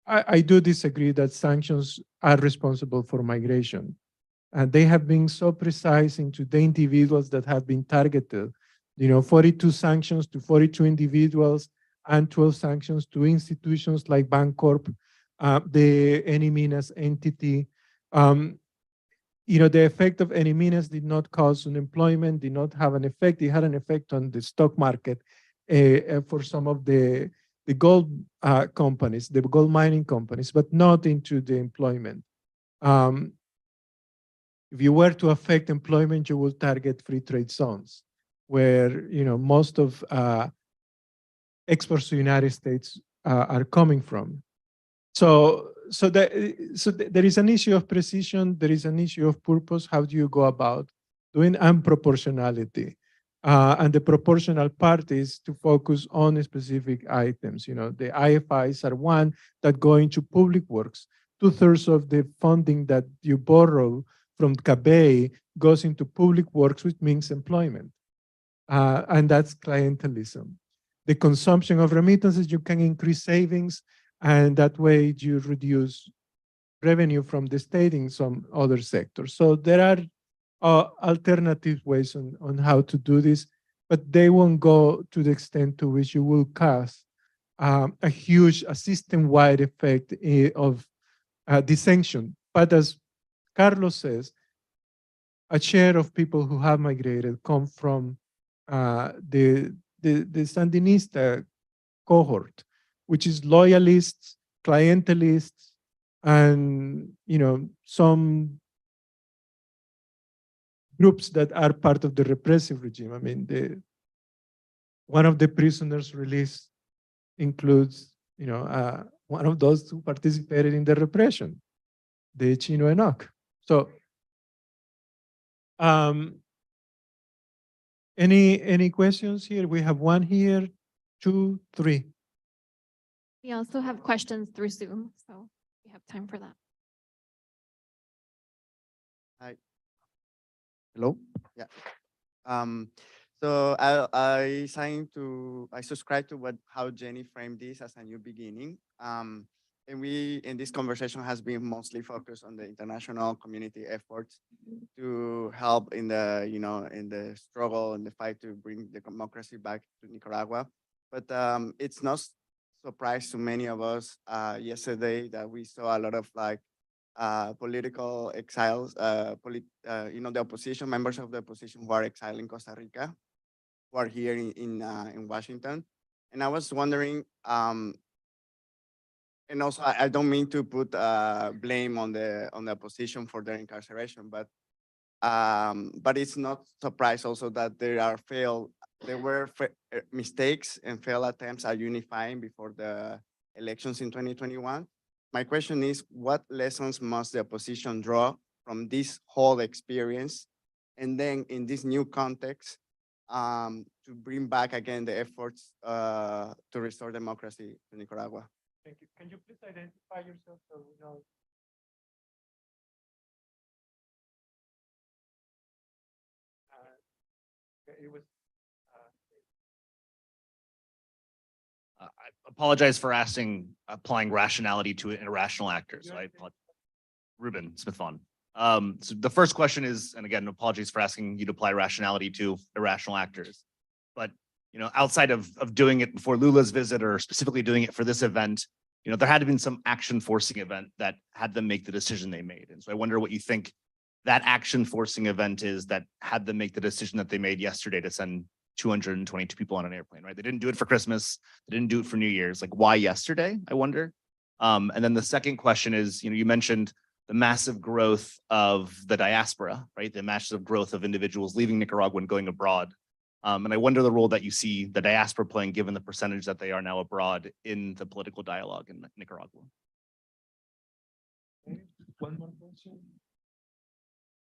I do disagree that sanctions are responsible for migration. And they have been so precise into the individuals that have been targeted. You know, 42 sanctions to 42 individuals and 12 sanctions to institutions like Bancorp, the Eniminas entity. You know, the effect of Eniminas did not cause unemployment, did not have an effect. It had an effect on the stock market for some of the gold companies, the gold mining companies, but not into the employment. If you were to affect employment, you will target free trade zones, where, you know, most of exports to the United States are coming from. So there is an issue of precision, there is an issue of purpose. How do you go about doing, and proportionality? And the proportional part is to focus on specific items. You know, the IFIs are one that go into public works. 2/3 of the funding that you borrow from CABE goes into public works, which means employment. And that's clientelism. The consumption of remittances, you can increase savings, and that way you reduce revenue from the state in some other sectors. So there are alternative ways on how to do this, but they won't go to the extent to which you will cause a huge, system-wide effect of dissension. But as Carlos says, a share of people who have migrated come from the Sandinista cohort, which is loyalists, clientelists, and, you know, some groups that are part of the repressive regime. I mean, one of the prisoners released includes, you know, one of those who participated in the repression, the Chino Enoch. So, any questions here? We have one here, 2, 3. We also have questions through Zoom, so we have time for that. Hi. Hello? Yeah. So I subscribe to how Jenny framed this as a new beginning. And this conversation has been mostly focused on the international community efforts to help in the struggle and the fight to bring the democracy back to Nicaragua. But it's not surprise to many of us yesterday that we saw a lot of political exiles, the opposition, members of the opposition who are exiled in Costa Rica, who are here in Washington. And I was wondering, and also I don't mean to put blame on the opposition for their incarceration, but it's not surprise also that there were mistakes and failed attempts at unifying before the elections in 2021. My question is, what lessons must the opposition draw from this whole experience? And then in this new context, to bring back again the efforts to restore democracy to Nicaragua? Thank you. Can you please identify yourself so we know? It was. I apologize for applying rationality to irrational actors. You're So okay. Ruben Smith-Vaughn. So the first question is, and again, apologies for asking you to apply rationality to irrational actors. But outside of doing it before Lula's visit or specifically doing it for this event, there had to been some action forcing event that had them make the decision they made. And so I wonder what you think that action forcing event is that had them make the decision that they made yesterday to send 222 people on an airplane, right? They didn't do it for Christmas. They didn't do it for New Year's. Like, why yesterday, I wonder? And then the second question is, you mentioned the massive growth of the diaspora, right? The massive growth of individuals leaving Nicaragua and going abroad. And I wonder the role that you see the diaspora playing, given the percentage that they are now abroad in the political dialogue in Nicaragua. One more question.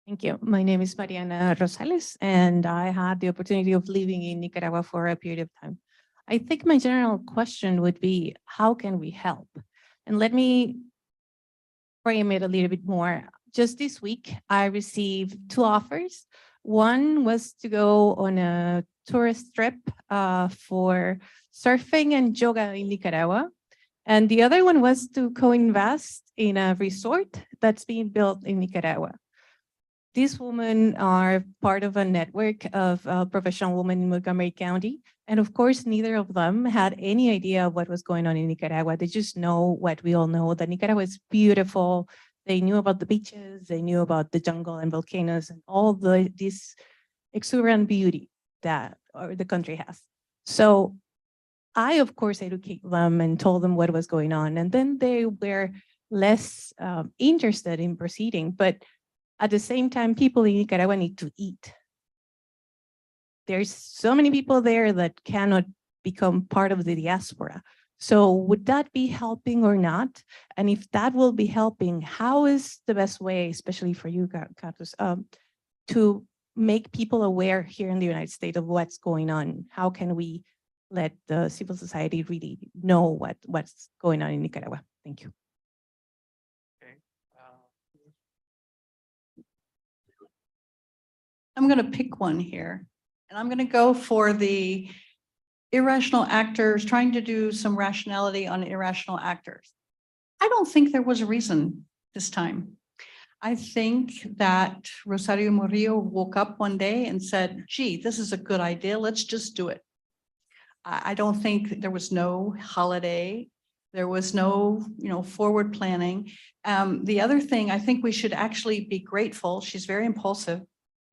Thank you. My name is Mariana Rosales, and I had the opportunity of living in Nicaragua for a period of time. I think my general question would be, how can we help? And let me frame it a little bit more. Just this week, I received 2 offers. One was to go on a tourist trip for surfing and yoga in Nicaragua. And the other one was to co-invest in a resort that's being built in Nicaragua. These women are part of a network of professional women in Montgomery County. And of course, neither of them had any idea of what was going on in Nicaragua. They just know what we all know, that Nicaragua is beautiful. They knew about the beaches, they knew about the jungle and volcanoes and all this exuberant beauty that the country has. So I, of course, educated them and told them what was going on. And then they were less interested in proceeding. But at the same time, people in Nicaragua need to eat. There's so many people there that cannot become part of the diaspora. So would that be helping or not? And if that will be helping, how is the best way, especially for you, Carlos, to make people aware here in the United States of what's going on? How can we let the civil society really know what's going on in Nicaragua? Thank you. I'm going to pick one here, and I'm going to go for the irrational actors, trying to do some rationality on irrational actors. I don't think there was a reason this time. I think that Rosario Murillo woke up one day and said, gee, this is a good idea. Let's just do it. I don't think there was no holiday. There was no, forward planning. The other thing, I think we should actually be grateful. She's very impulsive.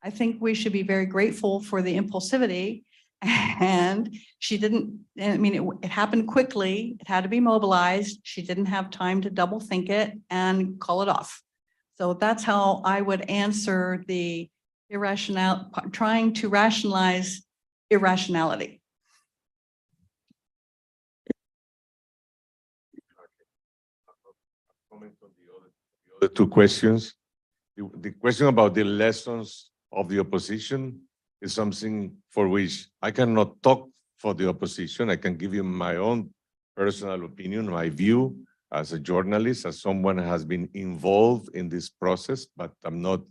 I think we should be very grateful for the impulsivity. And she didn't, it happened quickly. It had to be mobilized. She didn't have time to double think it and call it off. So that's how I would answer the irrational, trying to rationalize irrationality. Comment on the other 2 questions. the question about the lessons of the opposition is something for which I cannot talk for the opposition. I can give you my own personal opinion, my view as a journalist, as someone who has been involved in this process, but I'm not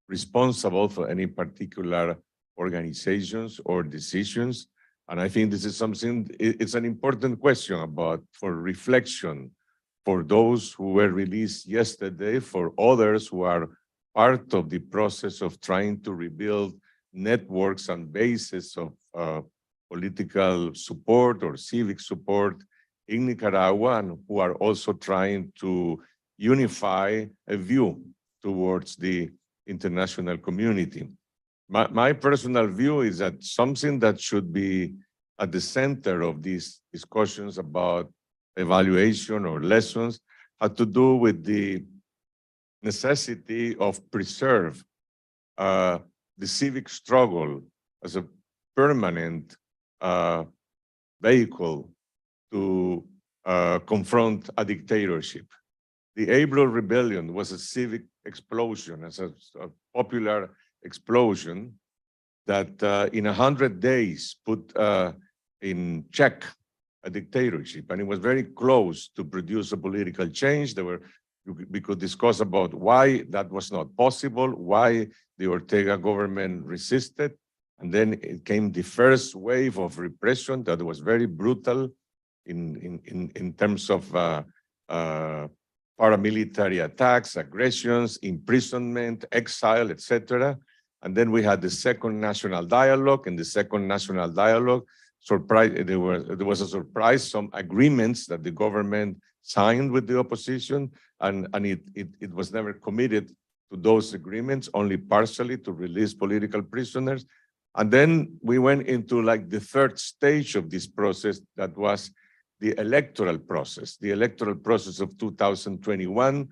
responsible for any particular organizations or decisions. And I think this is something, it's an important question about for reflection for those who were released yesterday, for others who are part of the process of trying to rebuild networks and bases of political support or civic support in Nicaragua, and who are also trying to unify a view towards the international community. My personal view is that something that should be at the center of these discussions about evaluation or lessons had to do with the necessity of preserve the civic struggle as a permanent vehicle to confront a dictatorship. The April Rebellion was a civic explosion, as a popular explosion that in 100 days put in check a dictatorship, and it was very close to produce a political change. We could discuss about why that was not possible, why the Ortega government resisted, and then it came the first wave of repression that was very brutal in terms of paramilitary attacks, aggressions, imprisonment, exile, etc. And then we had the second national dialogue. In the second national dialogue, there was a surprise, some agreements that the government signed with the opposition, and it was never committed to those agreements, only partially to release political prisoners. And then we went into like the third stage of this process, that was the electoral process of 2021.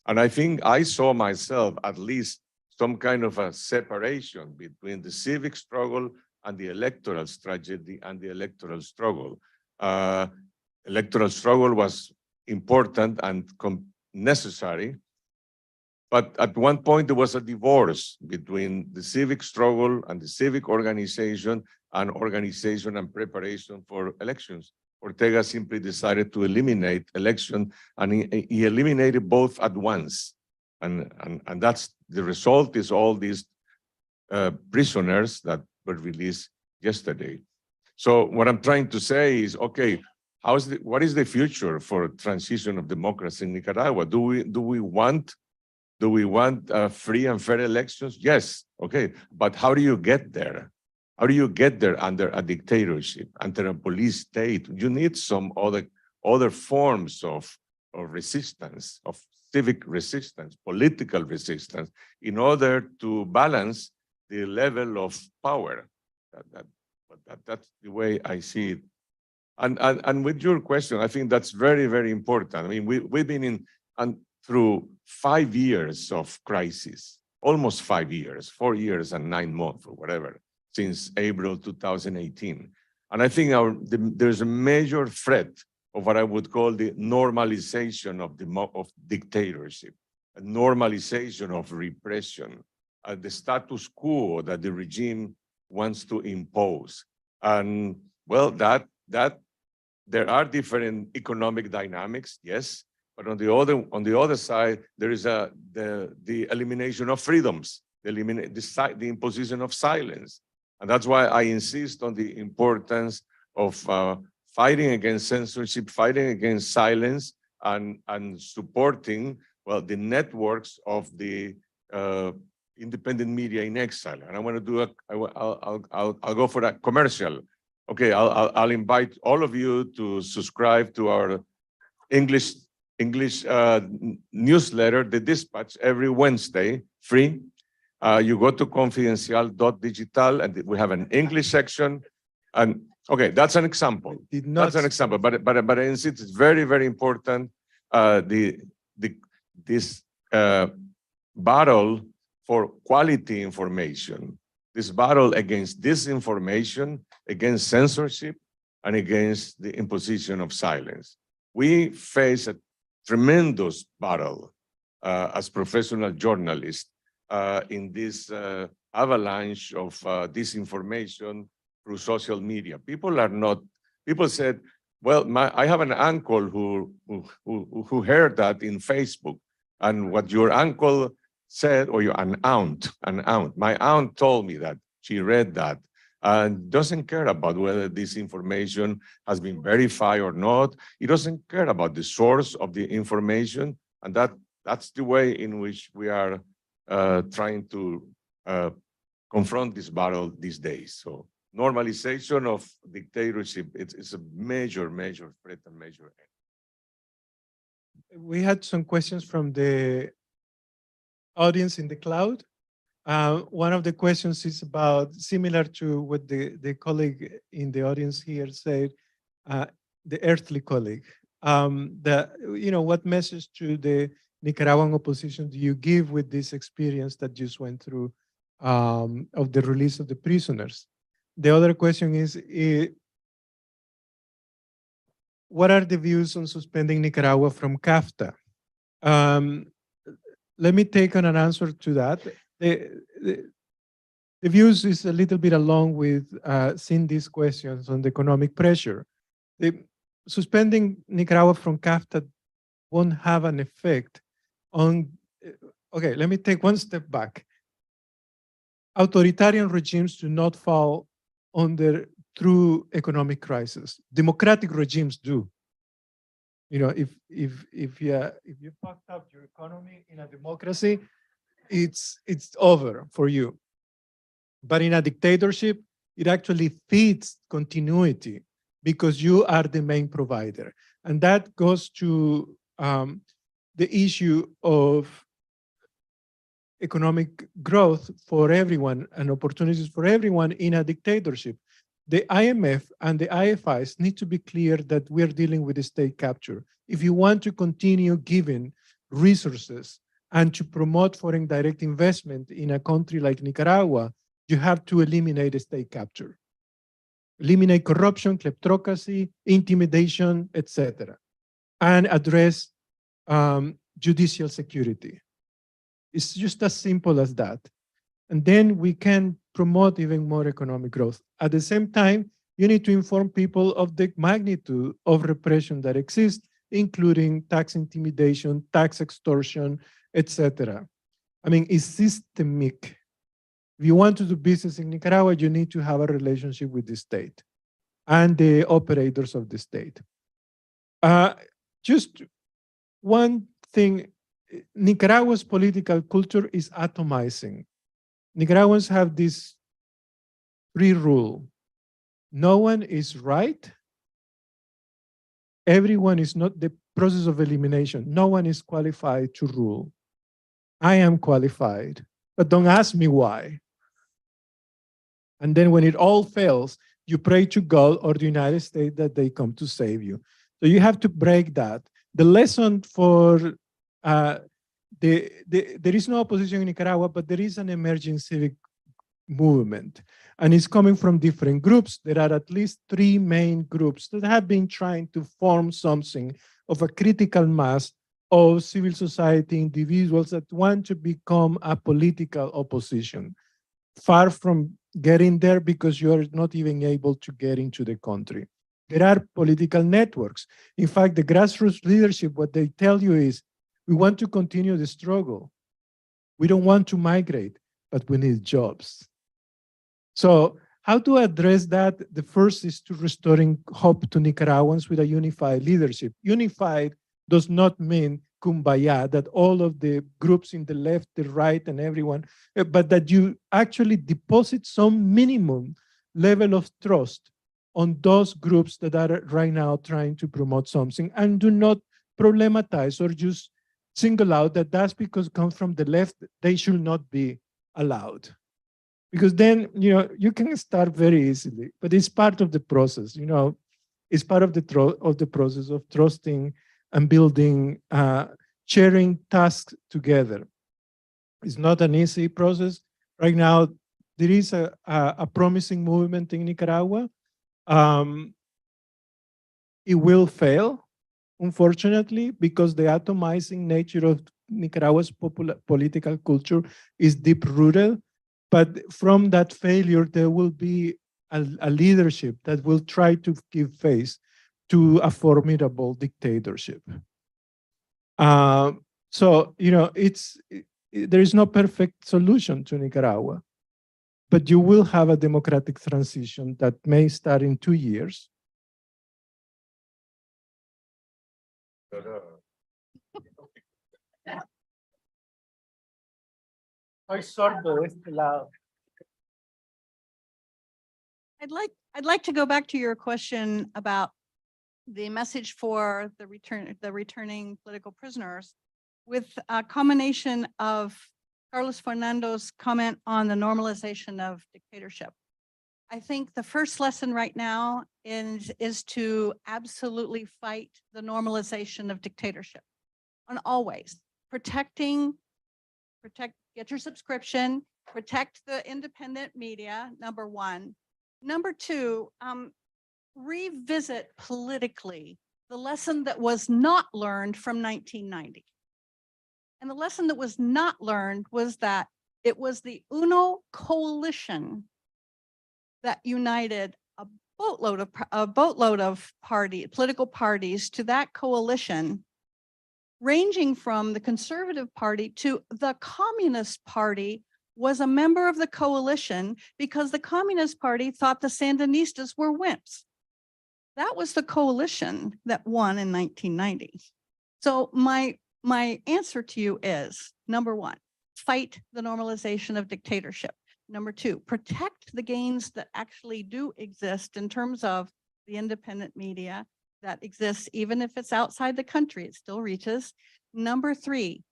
And I think I saw myself at least some kind of a separation between the civic struggle and the electoral strategy and the electoral struggle. Electoral struggle was important and necessary, but at one point there was a divorce between the civic struggle and the civic organization and preparation for elections. Ortega simply decided to eliminate election, and he eliminated both at once. And that's the result, is all these prisoners that were released yesterday. So what I'm trying to say is, okay, what is the future for transition of democracy in Nicaragua? Do we want free and fair elections? Yes, okay, but how do you get there? How do you get there under a dictatorship, under a police state? You need some other forms of resistance, of civic resistance, political resistance, in order to balance the level of power. That's the way I see it. And with your question, I think that's very, very important. I mean, we've been through 5 years of crisis, almost 5 years, 4 years and 9 months or whatever, since April 2018. And I think there's a major threat of what I would call the normalization of dictatorship, a normalization of repression, the status quo that the regime wants to impose. And well, that there are different economic dynamics, yes, but on the other side, there is the elimination of freedoms, the imposition of silence. And that's why I insist on the importance of fighting against censorship, fighting against silence, and supporting, well, the networks of the independent media in exile. And I want to do I'll go for that commercial. Okay, I'll invite all of you to subscribe to our English newsletter, The Dispatch, every Wednesday, free. You go to confidencial.digital, and we have an English section. And okay, that's an example. That's an example, but I insist it's very, very important. This battle for quality information, this battle against disinformation, against censorship, and against the imposition of silence. We face a tremendous battle as professional journalists in this avalanche of disinformation through social media. People said, well, I have an uncle who heard that in Facebook, and what your uncle said, or an aunt. My aunt told me that she read that and doesn't care about whether this information has been verified or not. It doesn't care about the source of the information, and that's the way in which we are trying to confront this battle these days. So normalization of dictatorship, it's a major threat and major. We had some questions from the audience in the cloud. One of the questions is about, similar to what the colleague in the audience here said, the earthly colleague. What message to the Nicaraguan opposition do you give with this experience that just went through of the release of the prisoners? The other question is, what are the views on suspending Nicaragua from CAFTA? Let me take on an answer to that. The views is a little bit along with seeing these questions on the economic pressure. Suspending Nicaragua from CAFTA won't have an effect on, okay, let me take one step back. Authoritarian regimes do not fall under true economic crisis. Democratic regimes do. You know, if you fucked up your economy in a democracy, it's over for you. But in a dictatorship, it actually feeds continuity because you are the main provider. And that goes to the issue of economic growth for everyone and opportunities for everyone in a dictatorship. The IMF and the IFIs need to be clear that we're dealing with a state capture. If you want to continue giving resources and to promote foreign direct investment in a country like Nicaragua, you have to eliminate state capture. Eliminate corruption, kleptocracy, intimidation, etc. And address judicial security. It's just as simple as that. And then we can promote even more economic growth. At the same time, you need to inform people of the magnitude of repression that exists, including tax intimidation, tax extortion, etc. I mean, it's systemic. If you want to do business in Nicaragua, you need to have a relationship with the state and the operators of the state. Just one thing, Nicaragua's political culture is atomizing. Nicaraguans have this free rule. No one is right. Everyone is not, the process of elimination. No one is qualified to rule. I am qualified, but don't ask me why. And then when it all fails, you pray to God or the United States that they come to save you. So you have to break that. The lesson for there is no opposition in Nicaragua, but there is an emerging civic movement. And it's coming from different groups. There are at least 3 main groups that have been trying to form something of a critical mass of civil society individuals that want to become a political opposition. Far from getting there because you are not even able to get into the country. There are political networks. In fact, the grassroots leadership, what they tell you is, we want to continue the struggle. We don't want to migrate, but we need jobs. So how to address that? The first is to restoring hope to Nicaraguans with a unified leadership. Unified does not mean kumbaya, that all of the groups in the left, the right, and everyone, but that you actually deposit some minimum level of trust on those groups that are right now trying to promote something, and do not problematize or just single out that that's because it comes from the left, they should not be allowed. Because then, you can start very easily, but it's part of the process, it's part of the process of trusting and building, sharing tasks together. It's not an easy process. Right now, there is a promising movement in Nicaragua. It will fail, unfortunately, because the atomizing nature of Nicaragua's political culture is deep rooted, but from that failure, there will be a leadership that will try to give face to a formidable dictatorship. So, you know, there is no perfect solution to Nicaragua, but you will have a democratic transition that may start in 2 years. Soy sordo de este lado. I'd like to go back to your question about the message for the returning political prisoners with a combination of Carlos Fernando's comment on the normalization of dictatorship. I think the first lesson right now is to absolutely fight the normalization of dictatorship on always get your subscription, protect the independent media, number one. Number two, revisit politically the lesson that was not learned from 1990. And the lesson that was not learned was that it was the UNO coalition that united a boatload of political parties to that coalition, ranging from the Conservative Party to the Communist Party, was a member of the coalition because the Communist Party thought the Sandinistas were wimps. That was the coalition that won in 1990. So my answer to you is, number one, fight the normalization of dictatorship. Number two, protect the gains that actually do exist in terms of the independent media that exists, even if it's outside the country, it still reaches. Number three,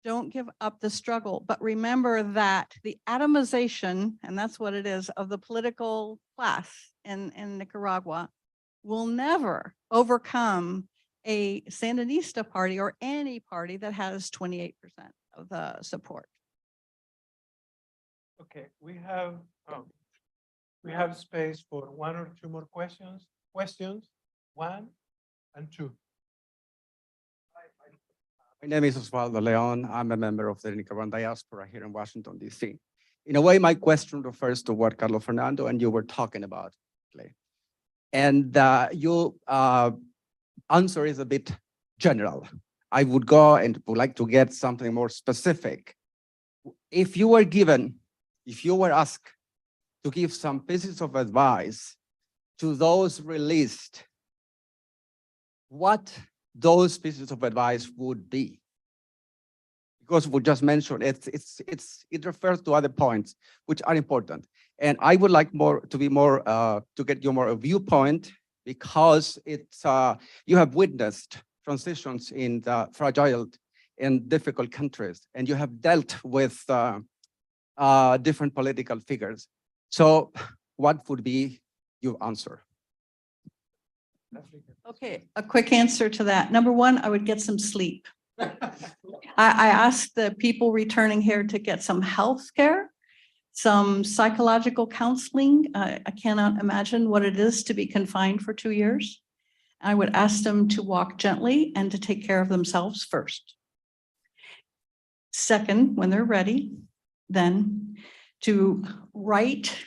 don't give up the struggle, but remember that the atomization, and that's what it is, of the political class in Nicaragua will never overcome a Sandinista party or any party that has 28% of the support. Okay, we have space for 1 or 2 more questions. 1 and 2. My name is Osvaldo Leon. I'm a member of the Nicaraguan diaspora here in Washington, D.C. In a way, my question refers to what Carlos Fernando and you were talking about. And your answer is a bit general. I would go and would like to get something more specific. If you were asked to give some pieces of advice to those released, what those pieces of advice would be? Because we just mentioned it refers to other points which are important. And I would like to get your more viewpoint, because you have witnessed transitions in the fragile and difficult countries, and you have dealt with different political figures. So what would be your answer? Okay, a quick answer to that. Number one, I would get some sleep. I asked the people returning here to get some health care, some psychological counseling. I cannot imagine what it is to be confined for 2 years. I would ask them to walk gently and to take care of themselves first. Second, when they're ready, then to write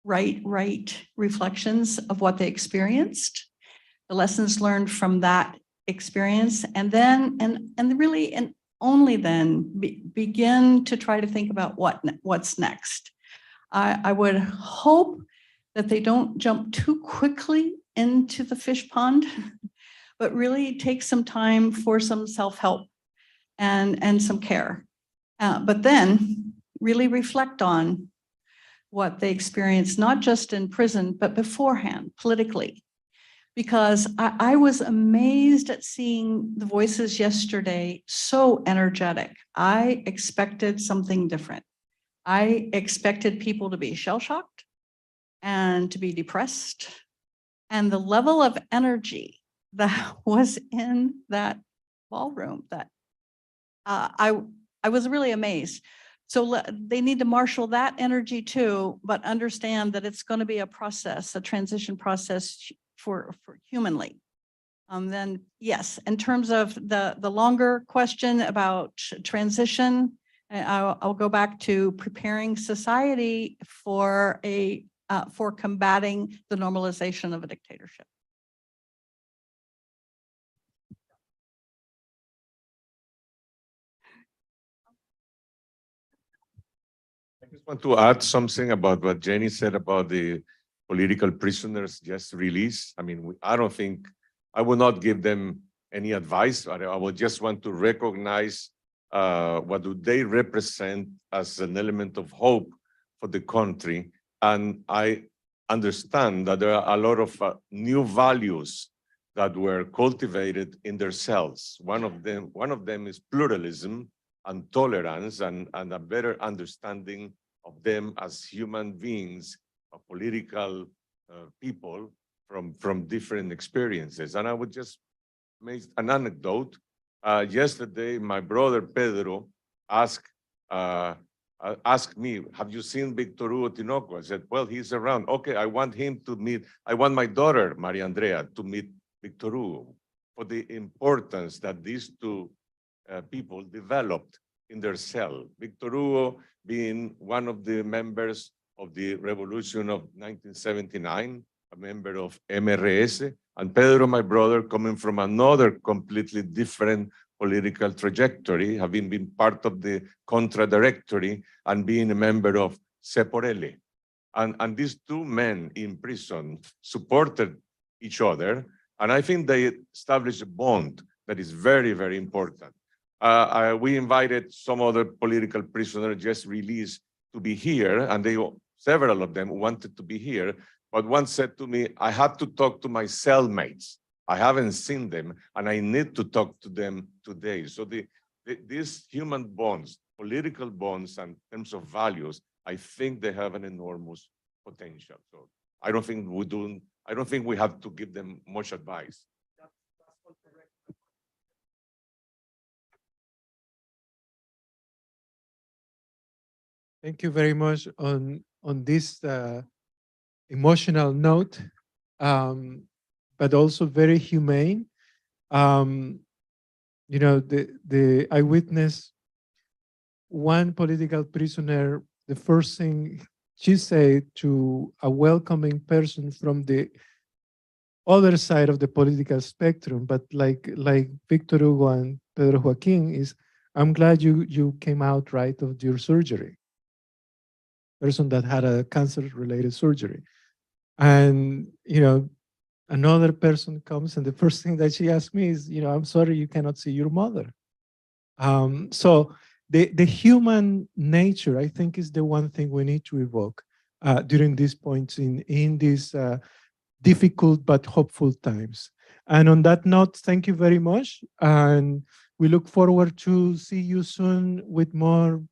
reflections of what they experienced, the lessons learned from that experience, and then, and really, and only then begin to try to think about what's next. I would hope that they don't jump too quickly into the fish pond, but really take some time for some self-help and some care. But then really reflect on what they experienced, not just in prison, but beforehand, politically. Because I was amazed at seeing the voices yesterday so energetic. I expected something different. I expected people to be shell-shocked and to be depressed. And the level of energy that was in that ballroom, that I was really amazed. So they need to marshal that energy too, but understand that it's going to be a process, a transition process for humanly. Then yes, in terms of the longer question about transition, I'll go back to preparing society for for combating the normalization of a dictatorship. I just want to add something about what Jenny said about the political prisoners just released. I mean, I don't think, I will not give them any advice. I would just want to recognize what do they represent as an element of hope for the country. And I understand that there are a lot of new values that were cultivated in their cells. One of them is pluralism and tolerance and a better understanding of them as human beings, political people from different experiences. And I would just make an anecdote. Yesterday, my brother Pedro asked me, have you seen Victor Hugo Tinoco? I said, well, he's around. Okay, I want my daughter, Maria Andrea, to meet Victor Hugo for the importance that these two people developed in their cell. Victor Hugo being one of the members of the revolution of 1979, a member of MRS, and Pedro, my brother, coming from another completely different political trajectory, having been part of the Contra Directory and being a member of Seporele. And these two men in prison supported each other, and I think they established a bond that is very, very important. We invited some other political prisoners just released to be here, and several of them wanted to be here, but one said to me, I have to talk to my cellmates. I haven't seen them, and I need to talk to them today. So these human bonds, political bonds, and in terms of values, I think they have an enormous potential. So I don't think we have to give them much advice. Thank you very much on this emotional note, but also very humane. You know, I witnessed one political prisoner, the first thing she said to a welcoming person from the other side of the political spectrum, but like Victor Hugo and Pedro Joaquin, is, I'm glad you came out right of your surgery. Person that had a cancer-related surgery. And, you know, another person comes and the first thing that she asked me is, you know, I'm sorry you cannot see your mother. So the human nature, I think, is the one thing we need to evoke during these points in these difficult but hopeful times. And on that note, thank you very much. And we look forward to see you soon with more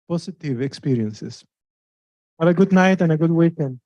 positive experiences. Have a good night and a good weekend.